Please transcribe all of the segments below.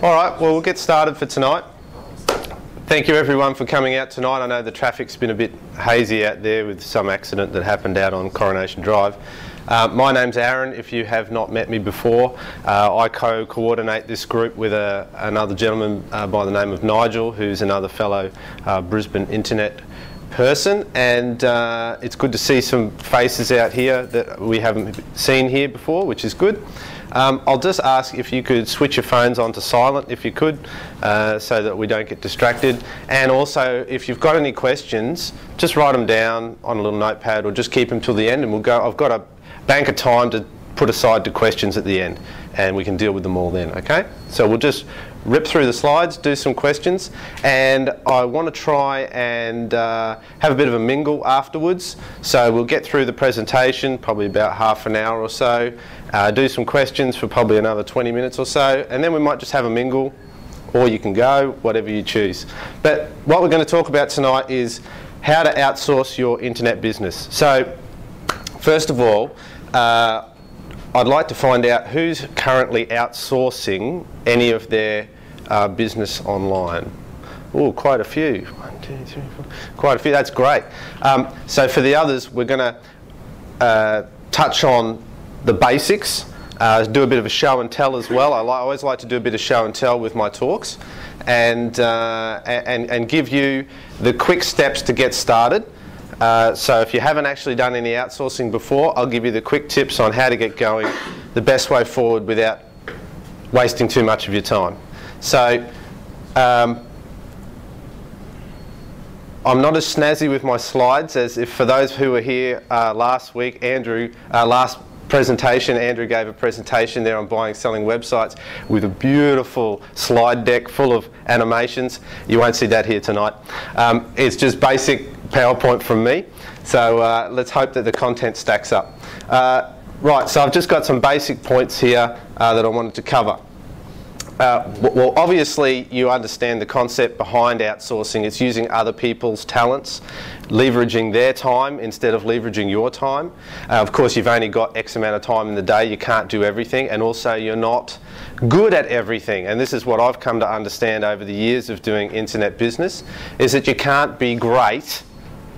All right, well, we'll get started for tonight. Thank you everyone for coming out tonight. I know the traffic's been a bit hazy out there with some accident that happened out on Coronation Drive. My name's Aaron, if you have not met me before. I co-coordinate this group with another gentleman by the name of Nigel, who's another fellow Brisbane internet person, and it's good to see some faces out here that we haven't seen here before, which is good. I'll just ask if you could switch your phones on to silent if you could, so that we don't get distracted. And also, if you've got any questions, just write them down on a little notepad or just keep them till the end and we'll go. I've got a bank of time to put aside to questions at the end and we can deal with them all then, okay? So we'll just rip through the slides, do some questions, and I want to try and have a bit of a mingle afterwards. So we'll get through the presentation, probably about half an hour or so, do some questions for probably another 20 minutes or so, and then we might just have a mingle, or you can go, whatever you choose. But what we're going to talk about tonight is how to outsource your internet business. So first of all, I'd like to find out who's currently outsourcing any of their business online. Oh, quite a few. 1, 2, 3, 4. Quite a few. That's great. So for the others, we're going to touch on the basics, do a bit of a show and tell as well. I always like to do a bit of show and tell with my talks, and give you the quick steps to get started. So if you haven't actually done any outsourcing before, I'll give you the quick tips on how to get going, the best way forward without wasting too much of your time. So I'm not as snazzy with my slides as if for those who were here last week, last presentation, Andrew gave a presentation there on buying and selling websites with a beautiful slide deck full of animations. You won't see that here tonight. It's just basic PowerPoint from me. So let's hope that the content stacks up. Right, so I've just got some basic points here that I wanted to cover. Well, obviously you understand the concept behind outsourcing. It's using other people's talents, leveraging their time instead of leveraging your time. Of course, you've only got X amount of time in the day. You can't do everything, and also you're not good at everything. And this is what I've come to understand over the years of doing internet business, is that you can't be great.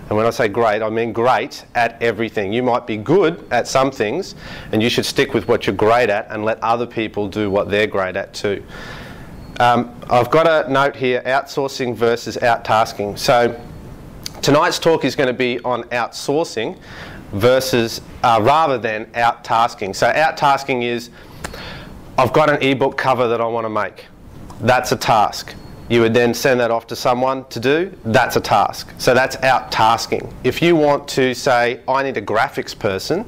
And when I say great, I mean great at everything. You might be good at some things, and you should stick with what you're great at and let other people do what they're great at too. I've got a note here, outsourcing versus outtasking. So tonight's talk is going to be on outsourcing versus rather than outtasking. So outtasking is, I've got an ebook cover that I want to make. That's a task. You would then send that off to someone to do. That's a task. So that's outtasking. If you want to say, I need a graphics person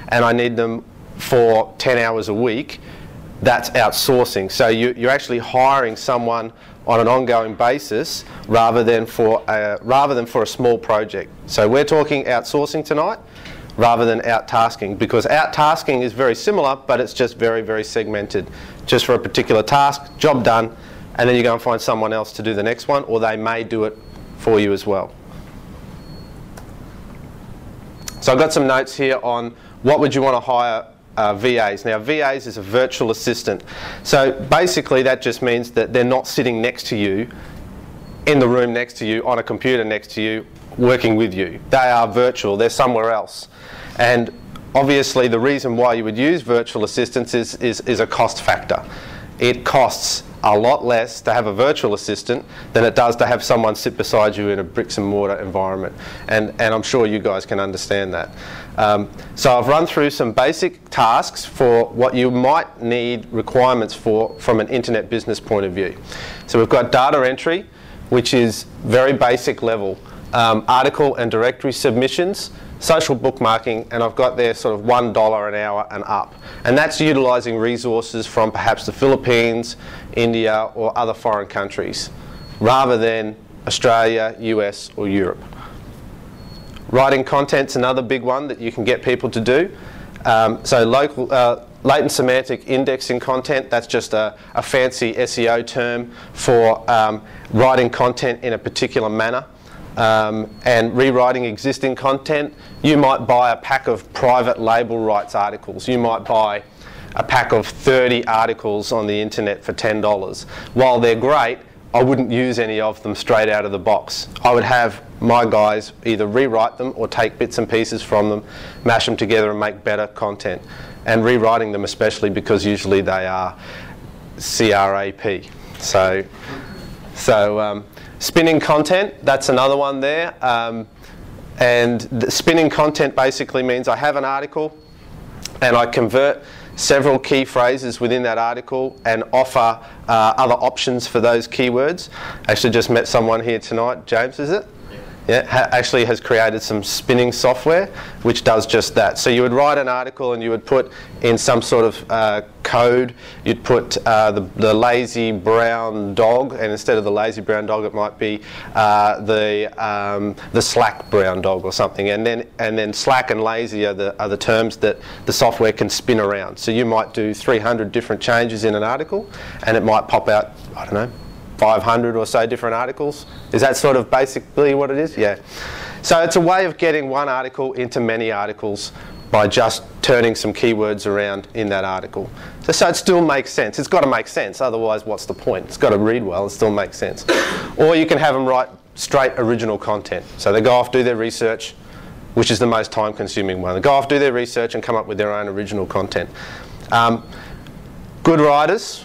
and I need them for 10 hours a week, that's outsourcing. So you're actually hiring someone on an ongoing basis rather than for a small project. So we're talking outsourcing tonight rather than outtasking, because outtasking is very similar, but it's just very, very segmented. Just for a particular task, job done, and then you go and find someone else to do the next one, or they may do it for you as well. So I've got some notes here on what would you want to hire VAs. Now, VAs is a virtual assistant. So basically that just means that they're not sitting next to you, in the room next to you, on a computer next to you, working with you. They are virtual, they're somewhere else. And obviously the reason why you would use virtual assistants is a cost factor. It costs a lot less to have a virtual assistant than it does to have someone sit beside you in a bricks and mortar environment. And I'm sure you guys can understand that. So I've run through some basic tasks for what you might need requirements for from an internet business point of view. So we've got data entry, which is very basic level. Article and directory submissions, social bookmarking, and I've got there sort of $1 an hour and up. And that's utilising resources from perhaps the Philippines, India, or other foreign countries, rather than Australia, US, or Europe. Writing content's another big one that you can get people to do. So local, latent semantic indexing content, that's just a fancy SEO term for writing content in a particular manner. And rewriting existing content. You might buy a pack of private label rights articles. You might buy a pack of 30 articles on the internet for $10. While they're great, I wouldn't use any of them straight out of the box. I would have my guys either rewrite them or take bits and pieces from them, mash them together and make better content. And rewriting them especially, because usually they are CRAP. So spinning content, that's another one there. And the spinning content basically means I have an article and I convert several key phrases within that article and offer other options for those keywords. Actually just met someone here tonight, James, is it? Yeah, actually has created some spinning software which does just that. So you would write an article and you would put in some sort of code, you'd put the lazy brown dog, and instead of the lazy brown dog it might be the slack brown dog or something, and then slack and lazy are the terms that the software can spin around. So you might do 300 different changes in an article and it might pop out, I don't know, 500 or so different articles. Is that sort of basically what it is? Yeah. So it's a way of getting one article into many articles by just turning some keywords around in that article. So it still makes sense. It's got to make sense, otherwise what's the point? It's got to read well and still make sense. Or you can have them write straight original content. So they go off, do their research, which is the most time consuming one. They go off, do their research and come up with their own original content. Good writers,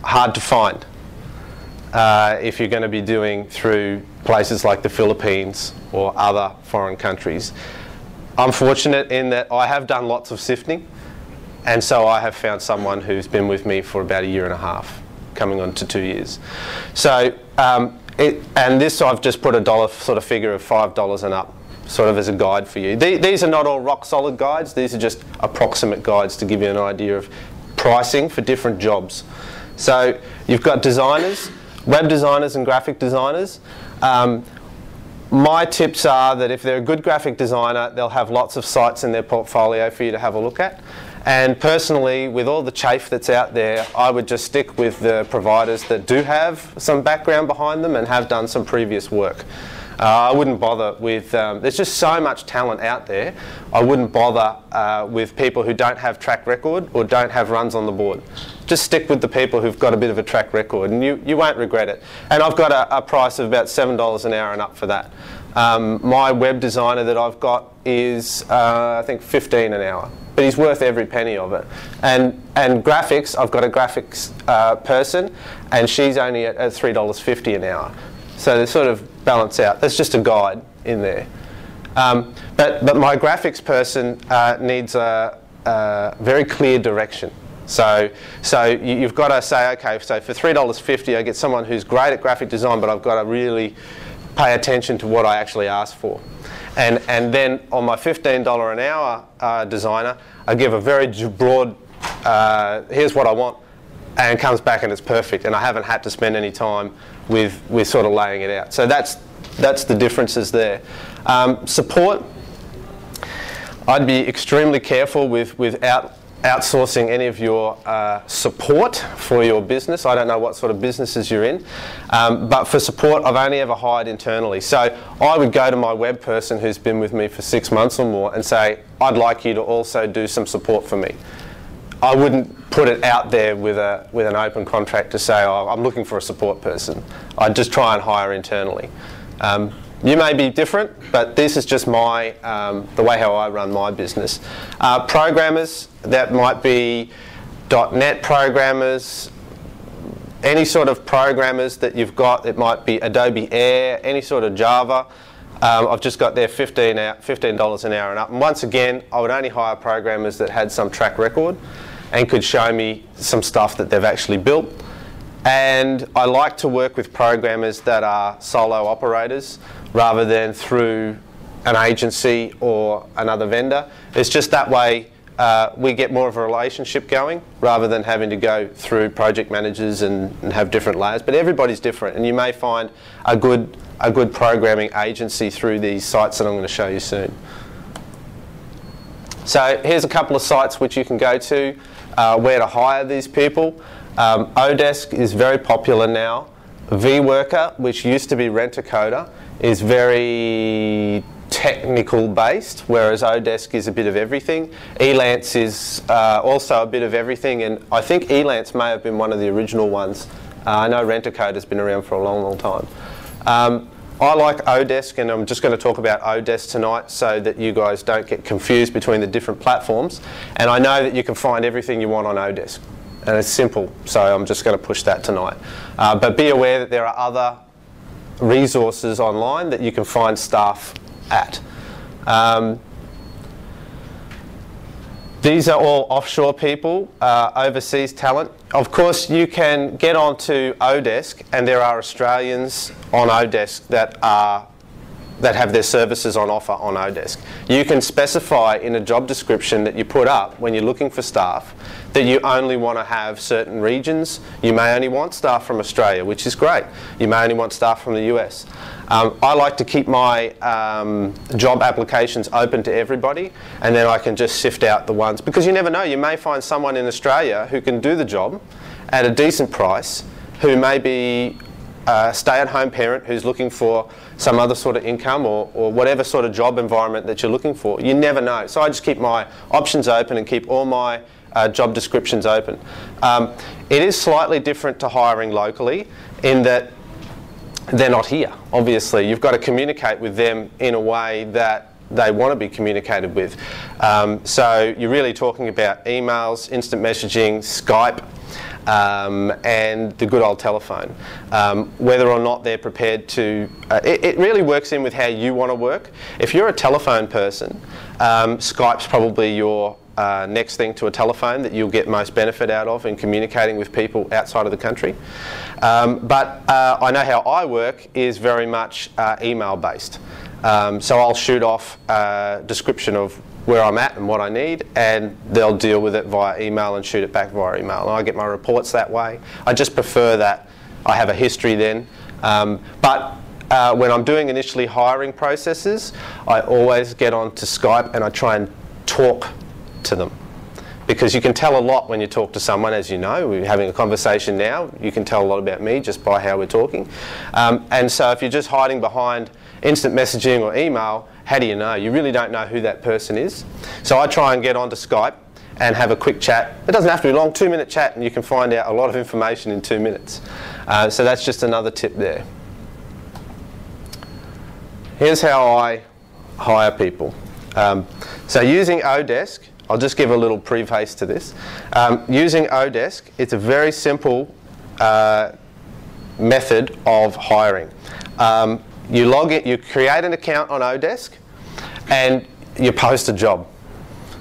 hard to find. If you're going to be doing through places like the Philippines or other foreign countries. I'm fortunate in that I have done lots of sifting, and so I have found someone who's been with me for about 1.5 years, coming on to 2 years. So, and this I've just put a dollar sort of figure of $5 and up, sort of as a guide for you. These are not all rock solid guides, these are just approximate guides to give you an idea of pricing for different jobs. So you've got designers, web designers and graphic designers. My tips are that if they're a good graphic designer, they'll have lots of sites in their portfolio for you to have a look at. And personally, with all the chafe that's out there, I would just stick with the providers that do have some background behind them and have done some previous work. I wouldn't bother with, there's just so much talent out there, I wouldn't bother with people who don't have track record or don't have runs on the board. Just stick with the people who've got a bit of a track record and you won't regret it. And I've got a price of about $7 an hour and up for that. My web designer that I've got is, I think, $15 an hour. But he's worth every penny of it. And graphics, I've got a graphics person and she's only at $3.50 an hour. So they sort of balance out. That's just a guide in there. But my graphics person needs a very clear direction. So you've got to say, okay, so for $3.50 I get someone who's great at graphic design, but I've got to really pay attention to what I actually ask for. And then on my $15 an hour designer, I give a very broad, here's what I want, and it comes back and it's perfect, and I haven't had to spend any time with sort of laying it out. So that's the differences there. Support, I'd be extremely careful with outsourcing any of your support for your business. I don't know what sort of businesses you're in, but for support I've only ever hired internally. So I would go to my web person who's been with me for 6 months or more and say, I'd like you to also do some support for me. I wouldn't put it out there with an open contract to say, oh, I'm looking for a support person. I'd just try and hire internally. You may be different, but this is just my the way how I run my business. Programmers, that might be .NET programmers, any sort of programmers that you've got. It might be Adobe Air, any sort of Java. I've just got there $15 an hour and up. And once again, I would only hire programmers that had some track record and could show me some stuff that they've actually built. And I like to work with programmers that are solo operators rather than through an agency or another vendor. It's just that way we get more of a relationship going rather than having to go through project managers and have different layers. But everybody's different, and you may find a good programming agency through these sites that I'm going to show you soon. So here's a couple of sites which you can go to where to hire these people. Odesk is very popular now. vWorker, which used to be Rent-A-Coder, is very technical based, whereas Odesk is a bit of everything. Elance is also a bit of everything, and I think Elance may have been one of the original ones. I know Rent-A-Code has been around for a long, long time. I like Odesk, and I'm just going to talk about Odesk tonight so that you guys don't get confused between the different platforms. And I know that you can find everything you want on Odesk, and it's simple, so I'm just going to push that tonight. But be aware that there are other resources online that you can find staff at. These are all offshore people, overseas talent. Of course, you can get onto Odesk, and there are Australians on Odesk that have their services on offer on Odesk. You can specify in a job description that you put up when you're looking for staff that you only want to have certain regions. You may only want staff from Australia, which is great. You may only want staff from the US. I like to keep my job applications open to everybody, and then I can just sift out the ones, because you never know, you may find someone in Australia who can do the job at a decent price, who may be a stay-at-home parent who's looking for some other sort of income, or whatever sort of job environment that you're looking for. You never know. So I just keep my options open and keep all my job descriptions open. It is slightly different to hiring locally in that they're not here, obviously. You've got to communicate with them in a way that they want to be communicated with. So you're really talking about emails, instant messaging, Skype, and the good old telephone. Whether or not they're prepared to, it really works in with how you want to work. If you're a telephone person, Skype's probably your next thing to a telephone that you'll get most benefit out of in communicating with people outside of the country. But I know how I work is very much email based. So I'll shoot off a description of where I'm at and what I need, and they'll deal with it via email and shoot it back via email. And I get my reports that way. I just prefer that I have a history then. But when I'm doing initially hiring processes, I always get onto Skype and I try and talk to them. Because you can tell a lot when you talk to someone, as you know. We're having a conversation now. You can tell a lot about me just by how we're talking. And so if you're just hiding behind instant messaging or email, how do you know? You really don't know who that person is. So I try and get onto Skype and have a quick chat. It doesn't have to be long, 2-minute chat, and you can find out a lot of information in 2 minutes. So that's just another tip there. Here's how I hire people. So using Odesk, I'll just give a little preface to this. Using Odesk, it's a very simple method of hiring. You log in, you create an account on Odesk, and you post a job.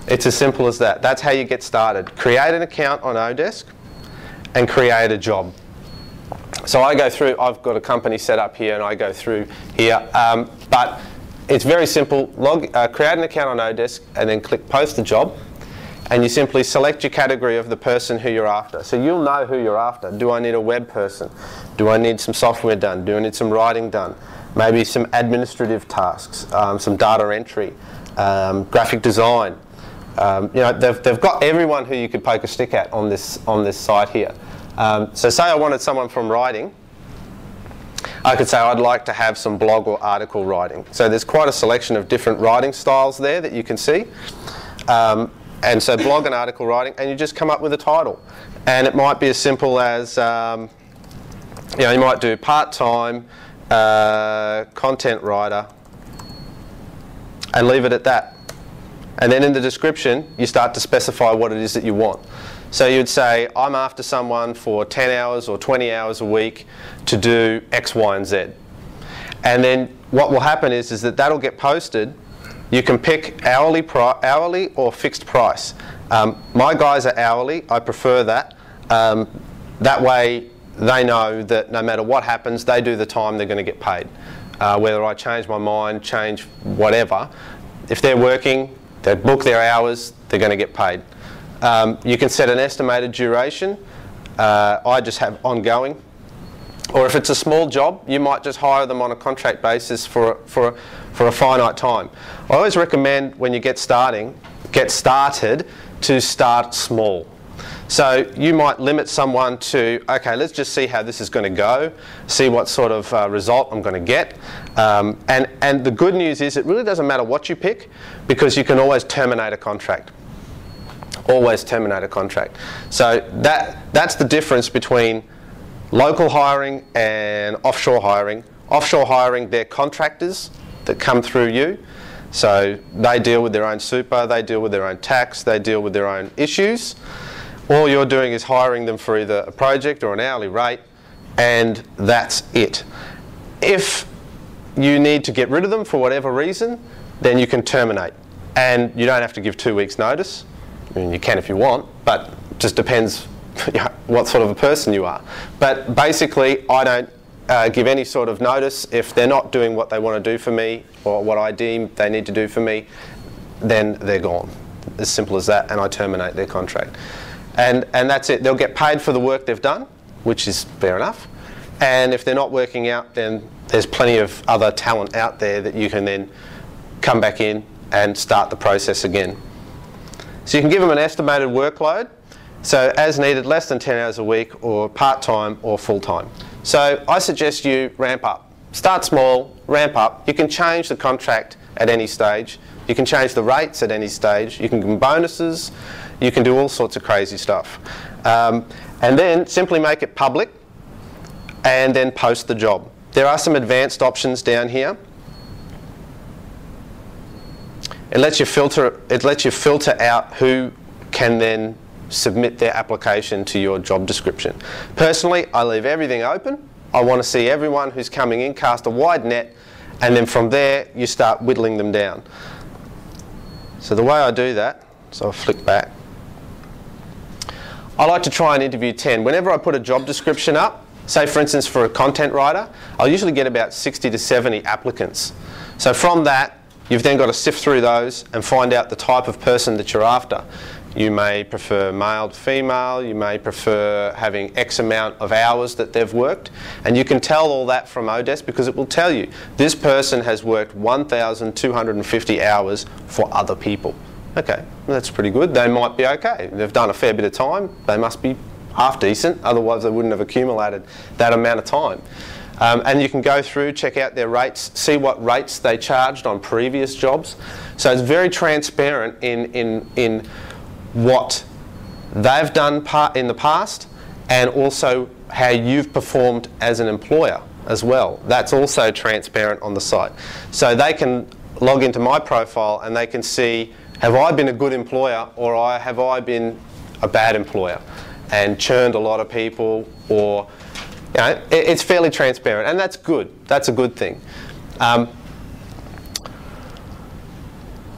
It's as simple as that. That's how you get started. Create an account on Odesk and create a job. So I go through, I've got a company set up here and I go through here, but it's very simple. Create an account on Odesk and then click post a job, and you simply select your category of the person who you're after. So you'll know who you're after. Do I need a web person? Do I need some software done? Do I need some writing done? Maybe some administrative tasks, some data entry, graphic design. You know, they've got everyone who you could poke a stick at on this site here. So say I wanted someone from writing. I could say I'd like to have some blog or article writing. So there's quite a selection of different writing styles there that you can see. And so blog and article writing, and you just come up with a title. And it might be as simple as, you know, you might do part-time content writer and leave it at that. And then in the description, you start to specify what it is that you want. So you'd say, I'm after someone for 10 hours or 20 hours a week to do X, Y, and Z. And then what will happen is that that'll get posted. You can pick hourly or fixed price. My guys are hourly. I prefer that. That way they know that no matter what happens, they do the time they're going to get paid. Whether I change my mind, change whatever, if they're working, they book their hours, they're going to get paid. You can set an estimated duration. I just have ongoing. Or if it's a small job, you might just hire them on a contract basis for a finite time. I always recommend when you get started to start small. So you might limit someone to, okay, let's just see how this is going to go, see what sort of result I'm going to get. And the good news is it really doesn't matter what you pick, because you can always terminate a contract. Always terminate a contract. So that's the difference between local hiring and offshore hiring. Offshore hiring, they're contractors that come through you. So they deal with their own super, they deal with their own tax, they deal with their own issues. All you're doing is hiring them for either a project or an hourly rate, and that's it. If you need to get rid of them for whatever reason, then you can terminate. And you don't have to give 2 weeks notice. I mean, you can if you want, but it just depends what sort of a person you are. But basically, I don't give any sort of notice. If they're not doing what they want to do for me, or what I deem they need to do for me, then they're gone. As simple as that, and I terminate their contract. And that's it. They'll get paid for the work they've done, which is fair enough. And if they're not working out, then there's plenty of other talent out there that you can then come back in and start the process again. So you can give them an estimated workload. So as needed, less than 10 hours a week, or part-time or full-time. So I suggest you ramp up. Start small, ramp up. You can change the contract at any stage. You can change the rates at any stage. You can give them bonuses. You can do all sorts of crazy stuff. And then simply make it public, and then post the job. There are some advanced options down here. It lets you filter out who can then submit their application to your job description. Personally, I leave everything open. I want to see everyone who's coming in, cast a wide net, and then from there you start whittling them down. So the way I do that, so I'll flick back. I like to try and interview 10. Whenever I put a job description up, say for instance for a content writer, I'll usually get about 60 to 70 applicants. So from that, you've then got to sift through those and find out the type of person that you're after. You may prefer male to female, you may prefer having X amount of hours that they've worked, and you can tell all that from Odesk, because it will tell you this person has worked 1,250 hours for other people. Okay, well, that's pretty good. They might be okay. They've done a fair bit of time. They must be half decent, otherwise they wouldn't have accumulated that amount of time. And you can go through, check out their rates, see what rates they charged on previous jobs. So it's very transparent in what they've done in the past, and also how you've performed as an employer as well. That's also transparent on the site. So they can log into my profile and they can see, have I been a good employer, or have I been a bad employer and churned a lot of people, or you know, it's fairly transparent, and that's good. That's a good thing.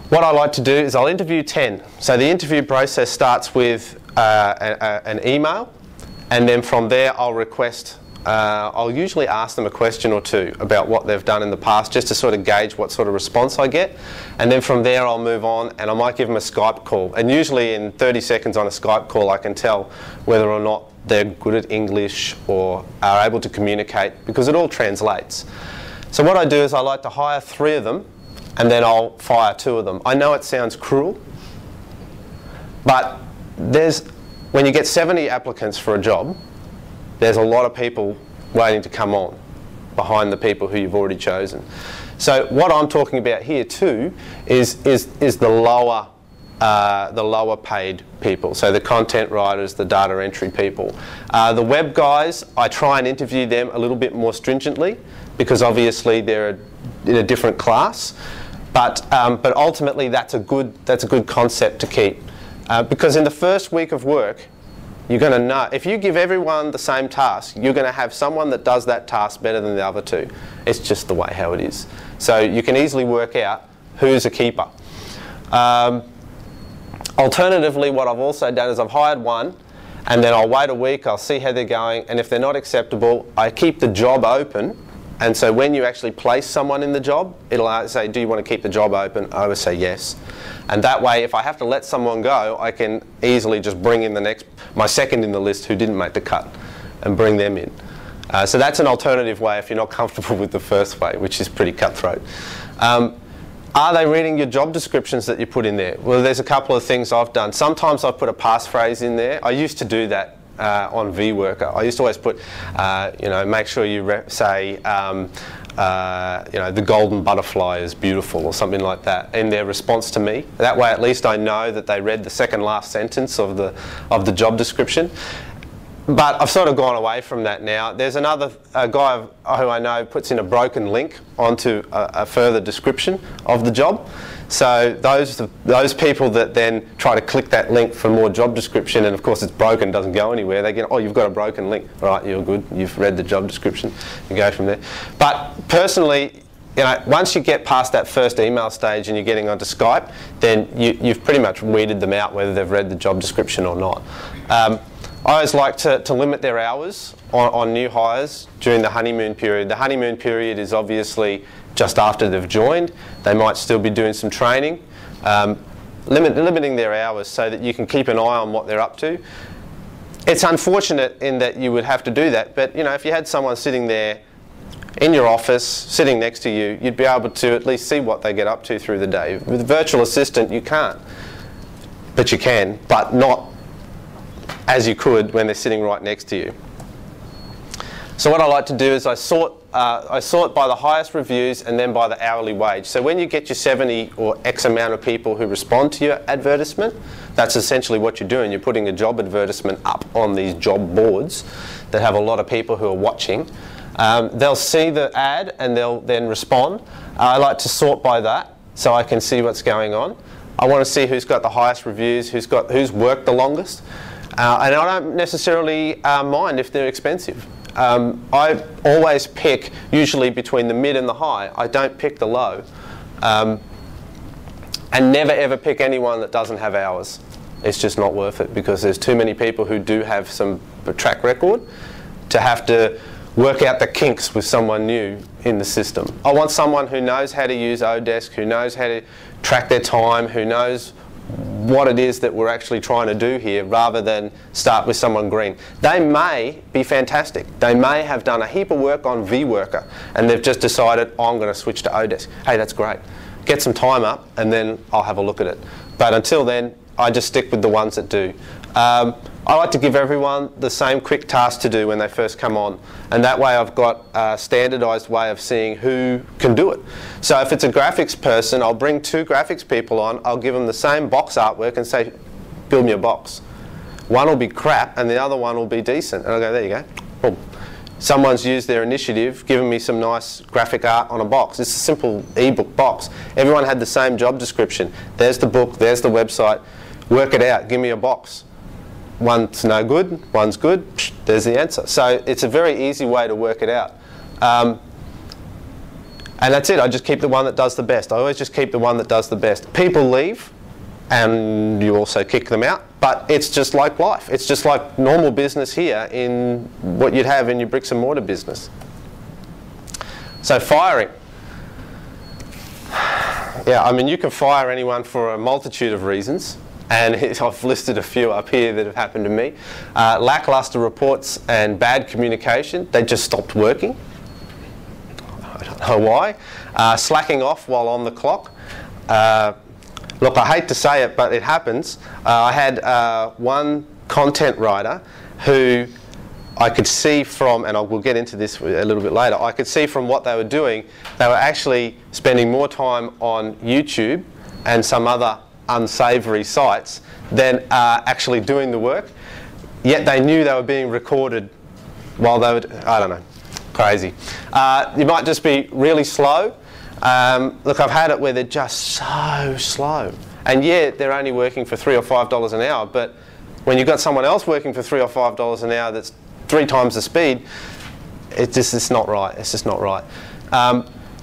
What I like to do is I'll interview 10. So the interview process starts with an email, and then from there I'll request, I'll usually ask them a question or two about what they've done in the past, just to sort of gauge what sort of response I get. And then from there I'll move on, and I might give them a Skype call. And usually in 30 seconds on a Skype call I can tell whether or not they're good at English or are able to communicate, because it all translates. So what I do is I like to hire 3 of them, and then I'll fire 2 of them. I know it sounds cruel, but when you get 70 applicants for a job, there's a lot of people waiting to come on behind the people who you've already chosen. So what I'm talking about here too is the lower paid people, so the content writers, the data entry people. The web guys, I try and interview them a little bit more stringently, because obviously they're in a different class. But ultimately that's a good concept to keep, because in the first week of work, you're going to know, if you give everyone the same task, you're going to have someone that does that task better than the other 2. It's just the way how it is. So you can easily work out who's a keeper. Alternatively, what I've also done is I've hired 1, and then I'll wait a week, I'll see how they're going, and if they're not acceptable, I keep the job open. And so when you actually place someone in the job, it'll say, do you want to keep the job open? I always say yes. And that way, if I have to let someone go, I can easily just bring in my second in the list who didn't make the cut, and bring them in. So that's an alternative way if you're not comfortable with the first way, which is pretty cutthroat. Are they reading your job descriptions that you put in there? Well, there's a couple of things I've done. Sometimes I've put a passphrase in there. I used to do that on VWorker. I used to always put, you know, make sure you say, you know, the golden butterfly is beautiful or something like that in their response to me. That way at least I know that they read the second last sentence of the job description. But I've sort of gone away from that now. There's another guy who I know puts in a broken link onto a further description of the job. So those people that then try to click that link for more job description, and of course it's broken, doesn't go anywhere, they get, oh, you've got a broken link. All right, you're good, you've read the job description, you go from there. But personally, you know, once you get past that first email stage and you're getting onto Skype, then you've pretty much weeded them out whether they've read the job description or not. I always like to limit their hours on new hires during the honeymoon period. The honeymoon period is obviously just after they've joined. They might still be doing some training. Limiting their hours so that you can keep an eye on what they're up to. It's unfortunate in that you would have to do that, but you know, if you had someone sitting there in your office, sitting next to you, you'd be able to at least see what they get up to through the day. With a virtual assistant, you can't. But you can, but not as you could when they're sitting right next to you. So what I like to do is I sort by the highest reviews and then by the hourly wage. So when you get your 70 or X amount of people who respond to your advertisement, that's essentially what you're doing. You're putting a job advertisement up on these job boards that have a lot of people who are watching. They'll see the ad and they'll then respond. I like to sort by that so I can see what's going on. I want to see who's got the highest reviews, who's worked the longest. And I don't necessarily mind if they're expensive. I always pick usually between the mid and the high. I don't pick the low. And never ever pick anyone that doesn't have hours. It's just not worth it because there's too many people who do have some track record to have to work out the kinks with someone new in the system. I want someone who knows how to use Odesk, who knows how to track their time, who knows what it is that we're actually trying to do here rather than start with someone green. They may be fantastic. They may have done a heap of work on VWorker and they've just decided, oh, I'm going to switch to Odesk. Hey, that's great. Get some time up and then I'll have a look at it. But until then, I just stick with the ones that do. I like to give everyone the same quick task to do when they first come on, and that way I've got a standardised way of seeing who can do it. So if it's a graphics person, I'll bring 2 graphics people on, I'll give them the same box artwork and say, build me a box. One will be crap and the other one will be decent, and I'll go, there you go, boom. Someone's used their initiative, given me some nice graphic art on a box. It's a simple ebook box. Everyone had the same job description. There's the book, there's the website, work it out, give me a box. One's no good, one's good, there's the answer. So it's a very easy way to work it out. And that's it, I just keep the one that does the best. I always just keep the one that does the best. People leave and you also kick them out, but it's just like life. It's just like normal business here in what you'd have in your bricks and mortar business. So firing. Yeah, I mean you can fire anyone for a multitude of reasons. And I've listed a few up here that have happened to me. Lackluster reports and bad communication, they just stopped working. I don't know why. Slacking off while on the clock. Look, I hate to say it, but it happens. I had one content writer who I could see from, and we'll get into this a little bit later, I could see from what they were doing, they were actually spending more time on YouTube and some other unsavoury sites than actually doing the work, yet they knew they were being recorded while they were, I don't know, crazy. You might just be really slow. Look, I've had it where they're just so slow, and yeah, they're only working for $3 or $5 an hour, but when you've got someone else working for $3 or $5 an hour that's 3 times the speed, it's not right. It's just not right.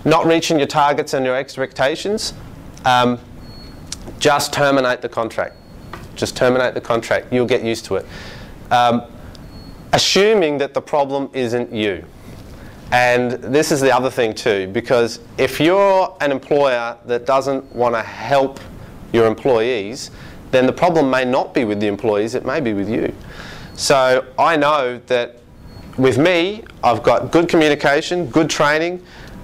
Not reaching your targets and your expectations. Just terminate the contract. Just terminate the contract. You'll get used to it. Assuming that the problem isn't you. And this is the other thing too, because if you're an employer that doesn't want to help your employees, then the problem may not be with the employees, it may be with you. So I know that with me, I've got good communication, good training,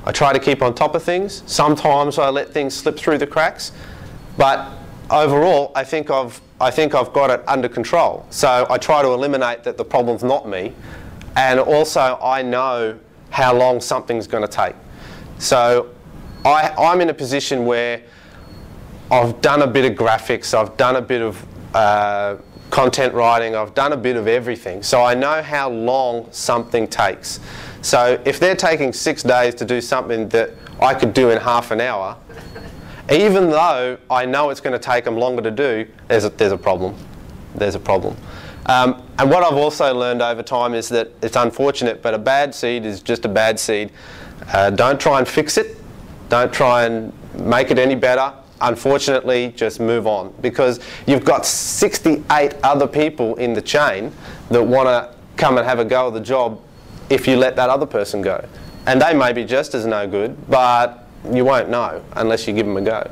I try to keep on top of things. Sometimes I let things slip through the cracks, but overall I think I've got it under control. So I try to eliminate that the problem's not me, and also I know how long something's going to take. So I'm in a position where I've done a bit of graphics, I've done a bit of content writing, I've done a bit of everything. So I know how long something takes. So if they're taking 6 days to do something that I could do in half an hour, even though I know it's going to take them longer to do, there's a problem. There's a problem. And what I've also learned over time is that it's unfortunate, but a bad seed is just a bad seed. Don't try and fix it. Don't try and make it any better. Unfortunately, just move on, because you've got 68 other people in the chain that want to come and have a go at the job if you let that other person go. And they may be just as no good, but you won't know unless you give them a go.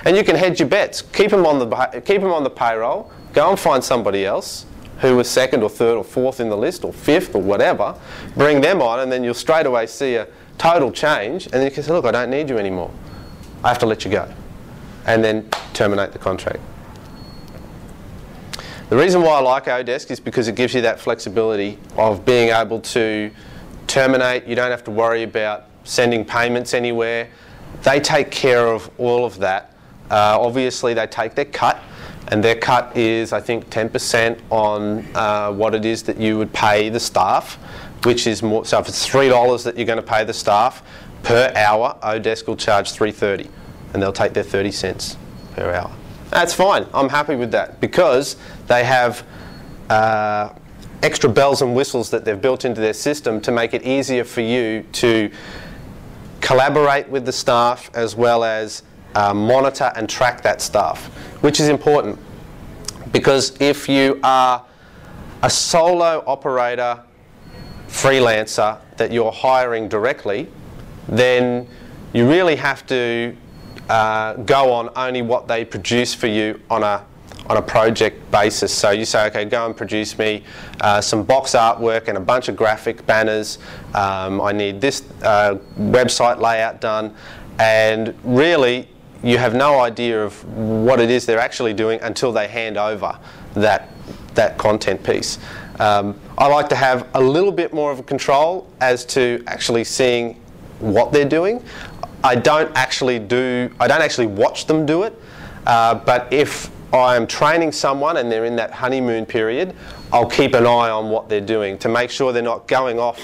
And you can hedge your bets. Keep them on the payroll. Go and find somebody else who was second or third or fourth in the list or fifth or whatever. Bring them on, and then you'll straight away see a total change. And then you can say, look, I don't need you anymore. I have to let you go. And then terminate the contract. The reason why I like Odesk is because it gives you that flexibility of being able to terminate. You don't have to worry about sending payments anywhere. They take care of all of that. Obviously, they take their cut, and their cut is, I think, 10% on what it is that you would pay the staff, which is more. So if it's $3 that you're going to pay the staff per hour, Odesk will charge $3.30, and they'll take their 30 cents per hour. That's fine. I'm happy with that, because they have extra bells and whistles that they've built into their system to make it easier for you to collaborate with the staff, as well as monitor and track that staff, which is important, because if you are a solo operator freelancer that you're hiring directly, then you really have to go on only what they produce for you on a project basis. So you say, okay, go and produce me some box artwork and a bunch of graphic banners. I need this website layout done, and really you have no idea of what it is they're actually doing until they hand over that content piece. I like to have a little bit more of a control as to actually seeing what they're doing. I don't actually watch them do it, but if I'm training someone and they're in that honeymoon period, I'll keep an eye on what they're doing to make sure they're not going off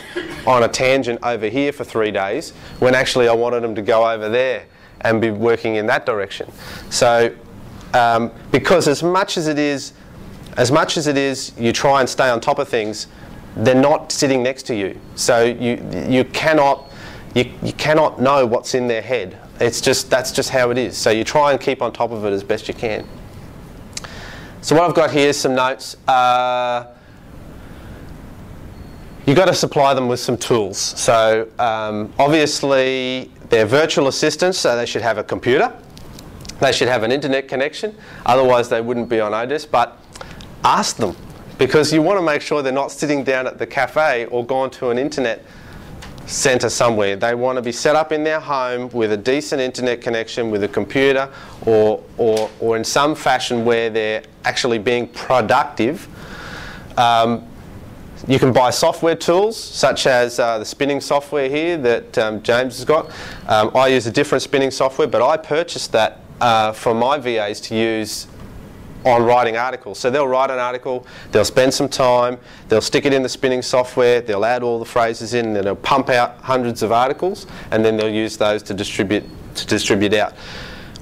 on a tangent over here for 3 days when actually I wanted them to go over there and be working in that direction. So because as much as it is you try and stay on top of things, they're not sitting next to you. So you cannot know what's in their head. That's just how it is. So you try and keep on top of it as best you can. So what I've got here is some notes. You've got to supply them with some tools. So obviously they're virtual assistants, so they should have a computer. They should have an internet connection. Otherwise they wouldn't be on Odesk. But ask them, because you want to make sure they're not sitting down at the cafe or gone to an internet centre somewhere. They want to be set up in their home with a decent internet connection, with a computer, or in some fashion where they're actually being productive. You can buy software tools such as the spinning software here that James has got. I use a different spinning software, but I purchased that for my VAs to use on writing articles. So they'll write an article, they'll spend some time, they'll stick it in the spinning software, they'll add all the phrases in, and then they'll pump out hundreds of articles, and then they'll use those to distribute out.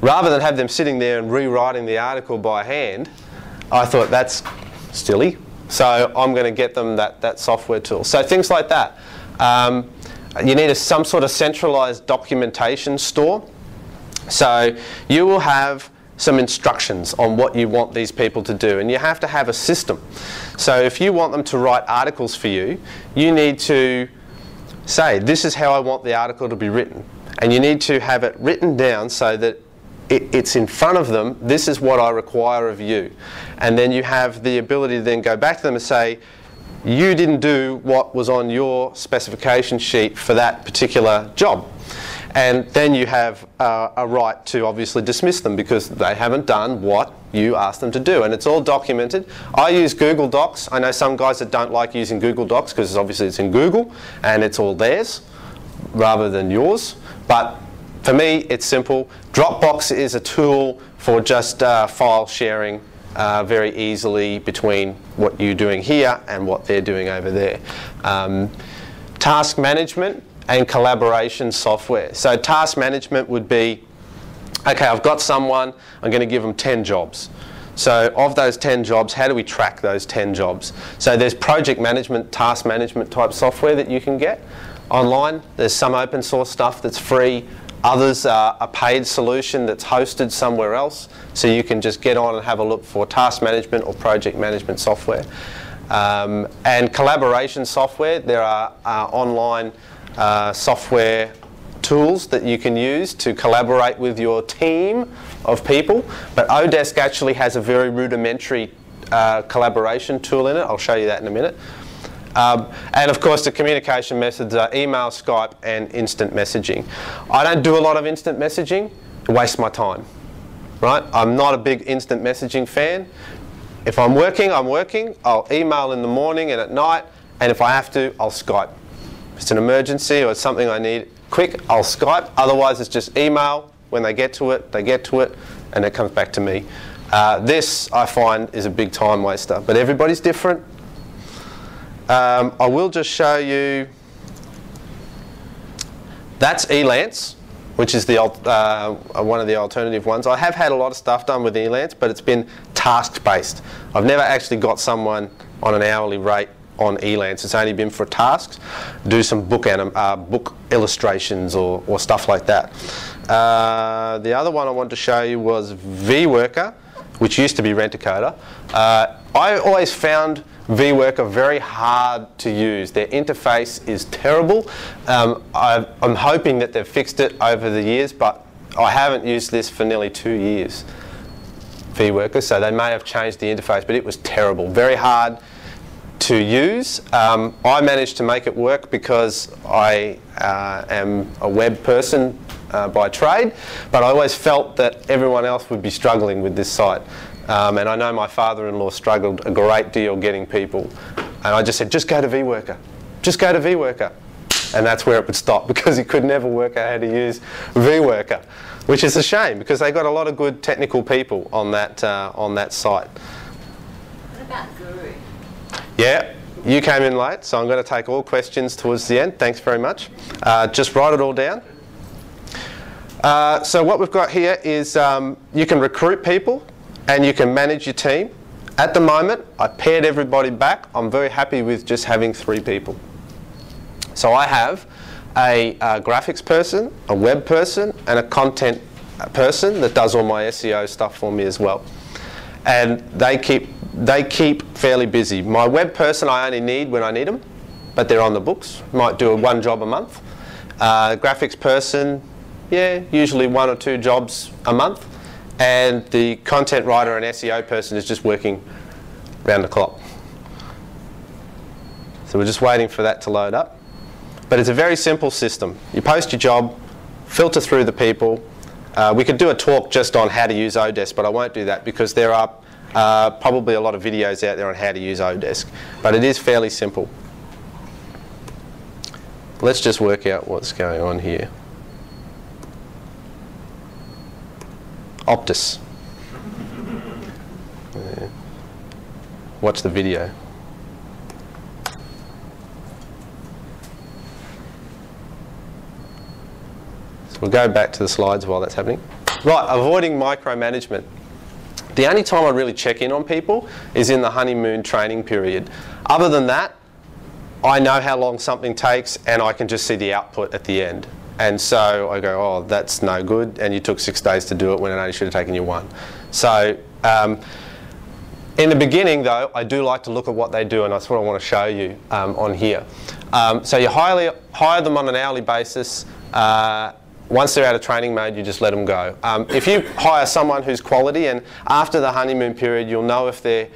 Rather than have them sitting there and rewriting the article by hand, I thought that's silly. So I'm going to get them that software tool. So things like that. You need some sort of centralized documentation store. So you will have some instructions on what you want these people to do, and you have to have a system. So if you want them to write articles for you, you need to say, this is how I want the article to be written, and you need to have it written down so that it's in front of them. This is what I require of you, and then you have the ability to then go back to them and say, you didn't do what was on your specification sheet for that particular job. And then you have a right to obviously dismiss them because they haven't done what you asked them to do, and it's all documented. I use Google Docs. I know some guys that don't like using Google Docs because obviously it's in Google and it's all theirs rather than yours, but for me it's simple. Dropbox is a tool for just file sharing very easily between what you're doing here and what they're doing over there. Task management and collaboration software. So task management would be, okay, I've got someone, I'm going to give them 10 jobs. So of those 10 jobs, how do we track those 10 jobs? So there's project management, task management type software that you can get online. There's some open source stuff that's free. Others are a paid solution that's hosted somewhere else. So you can just get on and have a look for task management or project management software. And collaboration software, there are online software tools that you can use to collaborate with your team of people, but Odesk actually has a very rudimentary collaboration tool in it. I'll show you that in a minute. And of course the communication methods are email, Skype and instant messaging. I don't do a lot of instant messaging, it wastes my time, right? I'm not a big instant messaging fan. If I'm working, I'm working. I'll email in the morning and at night, and if I have to, I'll Skype. If it's an emergency or it's something I need quick, I'll Skype. Otherwise it's just email. When they get to it, and it comes back to me. This, I find, is a big time waster, but everybody's different. I will just show you, that's Elance, which is the one of the alternative ones. I have had a lot of stuff done with Elance, but it's been task-based. I've never actually got someone on an hourly rate on Elance. It's only been for tasks, do some book illustrations or stuff like that. The other one I wanted to show you was vWorker, which used to be Rent-A-Coder. I always found vWorker very hard to use. Their interface is terrible. I'm hoping that they've fixed it over the years, but I haven't used this for nearly 2 years, vWorker, so they may have changed the interface, but it was terrible, very hard to use. I managed to make it work because I am a web person by trade, but I always felt that everyone else would be struggling with this site. And I know my father-in-law struggled a great deal getting people. And I just said, just go to vWorker. Just go to vWorker. And that's where it would stop because he could never work out how to use vWorker, which is a shame because they got a lot of good technical people on that site. What about Guru? Yeah, you came in late, so I'm going to take all questions towards the end. Thanks very much. Just write it all down. So what we've got here is you can recruit people and you can manage your team. At the moment, I paired everybody back. I'm very happy with just having 3 people. So I have a graphics person, a web person, and a content person that does all my SEO stuff for me as well. And they keep fairly busy. My web person I only need when I need them, but they're on the books. Might do 1 job a month. Graphics person, yeah, usually 1 or 2 jobs a month. And the content writer and SEO person is just working round the clock. So we're just waiting for that to load up. But it's a very simple system. You post your job, filter through the people. We could do a talk just on how to use Odesk, but I won't do that because there are probably a lot of videos out there on how to use Odesk. But it is fairly simple. Let's just work out what's going on here. Optus. Yeah. Watch the video. So we'll go back to the slides while that's happening. Right, avoiding micromanagement. The only time I really check in on people is in the honeymoon training period. Other than that, I know how long something takes and I can just see the output at the end. And so I go, oh, that's no good, and you took 6 days to do it when it only should have taken you 1. So in the beginning, though, I do like to look at what they do, and that's what I want to show you on here. So you hire them on an hourly basis. Once they're out of training mode, you just let them go. If you hire someone who's quality, and after the honeymoon period, you'll know if they're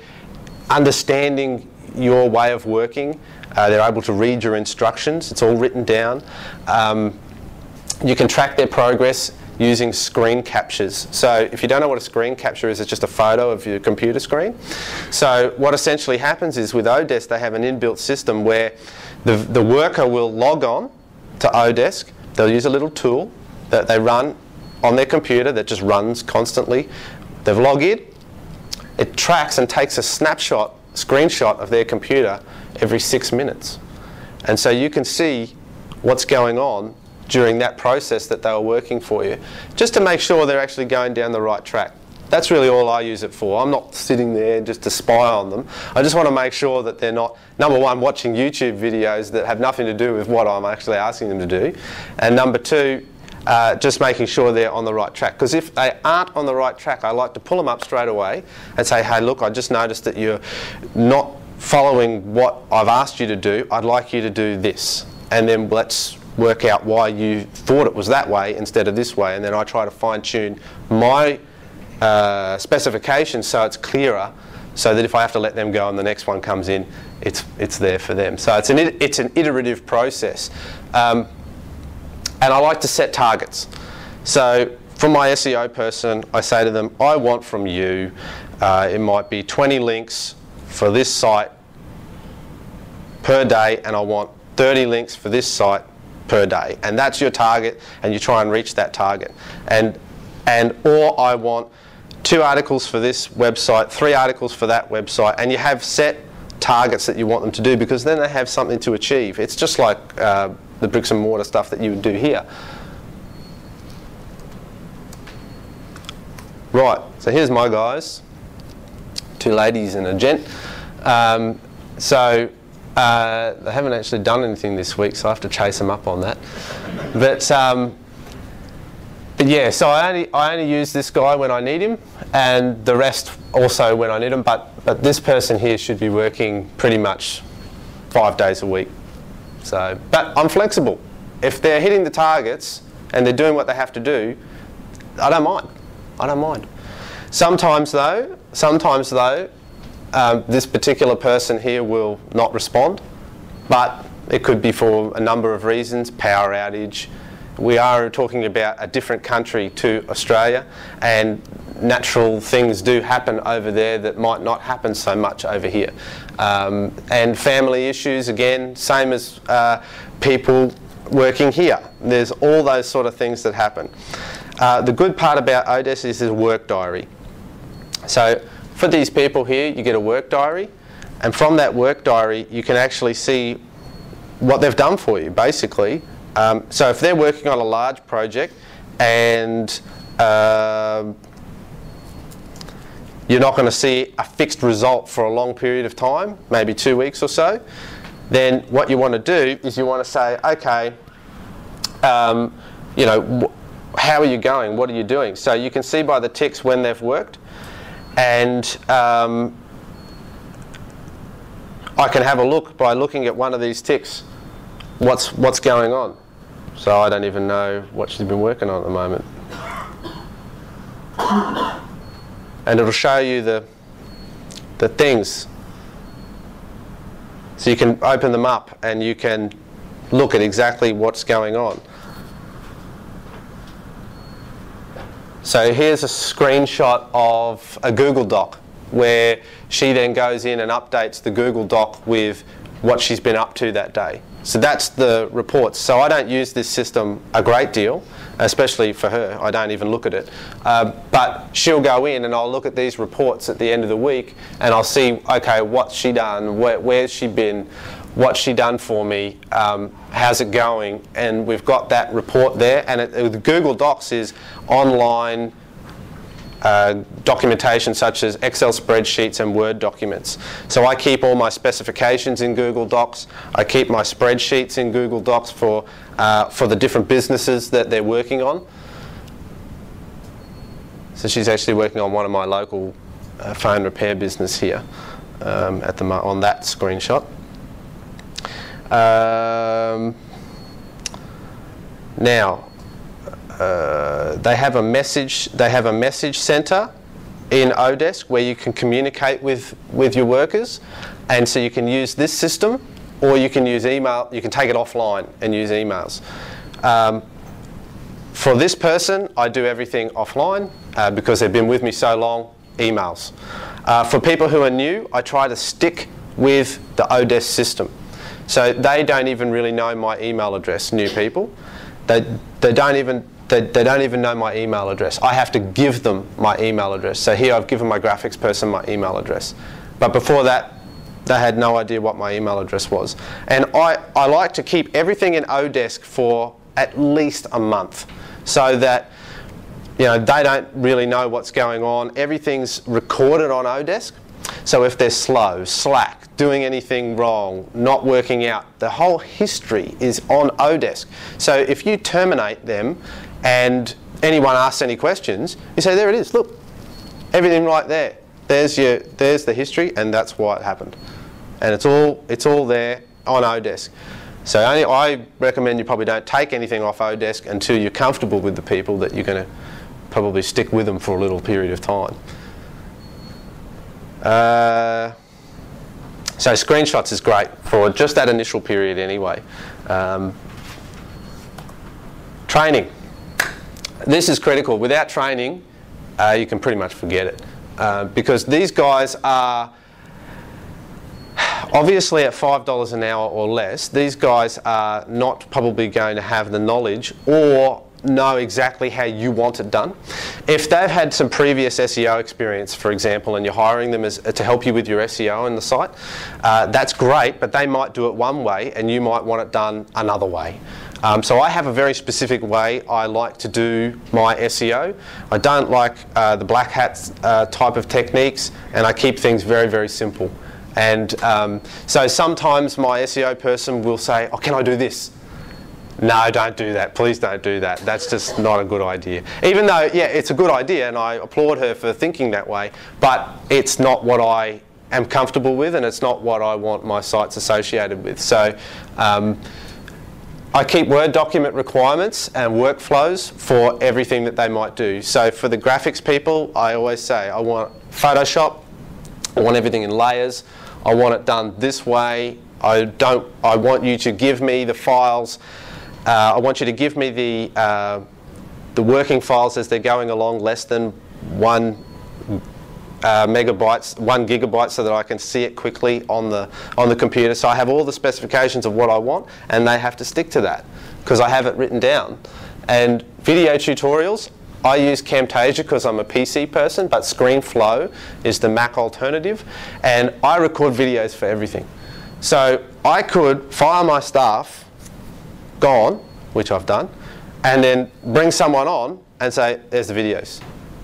understanding your way of working. They're able to read your instructions. It's all written down. you can track their progress using screen captures. So if you don't know what a screen capture is, it's just a photo of your computer screen. So what essentially happens is with Odesk, they have an inbuilt system where the worker will log on to Odesk. They'll use a little tool that they run on their computer that just runs constantly. They'll log in. It tracks and takes a screenshot of their computer every 6 minutes. And so you can see what's going on during that process that they were working for you, just to make sure they're actually going down the right track. That's really all I use it for. I'm not sitting there just to spy on them. I just want to make sure that they're not, number one, watching YouTube videos that have nothing to do with what I'm actually asking them to do, and number two, just making sure they're on the right track. Because if they aren't on the right track, I like to pull them up straight away and say, hey, look, I just noticed that you're not following what I've asked you to do. I'd like you to do this. And then let's work out why you thought it was that way instead of this way. And then I try to fine-tune my specifications so it's clearer, so that if I have to let them go and the next one comes in, it's there for them. So it's an iterative process. And I like to set targets. So for my SEO person, I say to them, I want from you, it might be 20 links for this site per day, and I want 30 links for this site per day. And that's your target, and you try and reach that target. Or I want 2 articles for this website, 3 articles for that website, and you have set targets that you want them to do, because then they have something to achieve. It's just like the bricks and mortar stuff that you would do here. Right, so here's my guys, 2 ladies and a gent. They haven't actually done anything this week, so I have to chase them up on that. But yeah, so I only use this guy when I need him, and the rest also when I need him. But this person here should be working pretty much 5 days a week. So, but I'm flexible. If they're hitting the targets and they're doing what they have to do, I don't mind. I don't mind. Sometimes though, this particular person here will not respond, but it could be for a number of reasons, power outage. We are talking about a different country to Australia, and natural things do happen over there that might not happen so much over here. And family issues, again, same as people working here. There's all those sort of things that happen. The good part about Odesk is a work diary. So for these people here, you get a work diary, and from that work diary you can actually see what they've done for you, basically. So if they're working on a large project and you're not going to see a fixed result for a long period of time, maybe 2 weeks or so, then what you want to do is you want to say, okay, you know, how are you going? What are you doing? So you can see by the ticks when they've worked, and I can have a look by looking at one of these ticks, what's going on. So I don't even know what she's been working on at the moment. And it'll show you the things. So you can open them up and you can look at exactly what's going on. So here's a screenshot of a Google Doc where she then goes in and updates the Google Doc with what she's been up to that day. So that's the reports. So I don't use this system a great deal, especially for her. I don't even look at it. But she'll go in and I'll look at these reports at the end of the week and I'll see, okay, what's she done, where's she been, what's she done for me, how's it going, and we've got that report there. And the Google Docs is online documentation such as Excel spreadsheets and Word documents. So I keep all my specifications in Google Docs. I keep my spreadsheets in Google Docs for the different businesses that they're working on. So she's actually working on one of my local phone repair business here on that screenshot. Now, they have a message center in Odesk where you can communicate with your workers, and so you can use this system, or you can use email. You can take it offline and use emails. For this person, I do everything offline because they've been with me so long, emails. For people who are new, I try to stick with the Odesk system. So they don't even really know my email address, new people. They don't even know my email address. I have to give them my email address. So here I've given my graphics person my email address. But before that, they had no idea what my email address was. And I like to keep everything in Odesk for at least a month so that they don't really know what's going on. Everything's recorded on Odesk. So if they're slow, slack, doing anything wrong, not working out, the whole history is on Odesk. So if you terminate them and anyone asks any questions, you say, there it is, look, everything right there. There's the history, and that's why it happened. And it's all there on Odesk. So I recommend you probably don't take anything off Odesk until you're comfortable with the people that you're going to probably stick with them for a little period of time. So screenshots is great for just that initial period anyway. Training. This is critical. Without training, you can pretty much forget it. Because these guys are obviously at $5 an hour or less, these guys are not probably going to have the knowledge or know exactly how you want it done. If they've had some previous SEO experience, for example, and you're hiring them to help you with your SEO on the site, that's great, but they might do it one way and you might want it done another way. So I have a very specific way I like to do my SEO. I don't like the black hat type of techniques, and I keep things very, very simple. And so sometimes my SEO person will say, oh, can I do this? No, don't do that. Please don't do that. That's just not a good idea. Even though, yeah, it's a good idea, and I applaud her for thinking that way, but it's not what I am comfortable with, and it's not what I want my sites associated with. So I keep Word document requirements and workflows for everything that they might do. So for the graphics people, I always say, I want Photoshop, I want everything in layers, I want it done this way, I want you to give me the files, I want you to give me the working files as they're going along, less than 1 gigabyte, so that I can see it quickly on the computer. So I have all the specifications of what I want, and they have to stick to that because I have it written down. And video tutorials, I use Camtasia because I'm a PC person, but ScreenFlow is the Mac alternative, and I record videos for everything. So I could fire my staff, gone, which I've done, and then bring someone on and say, there's the videos,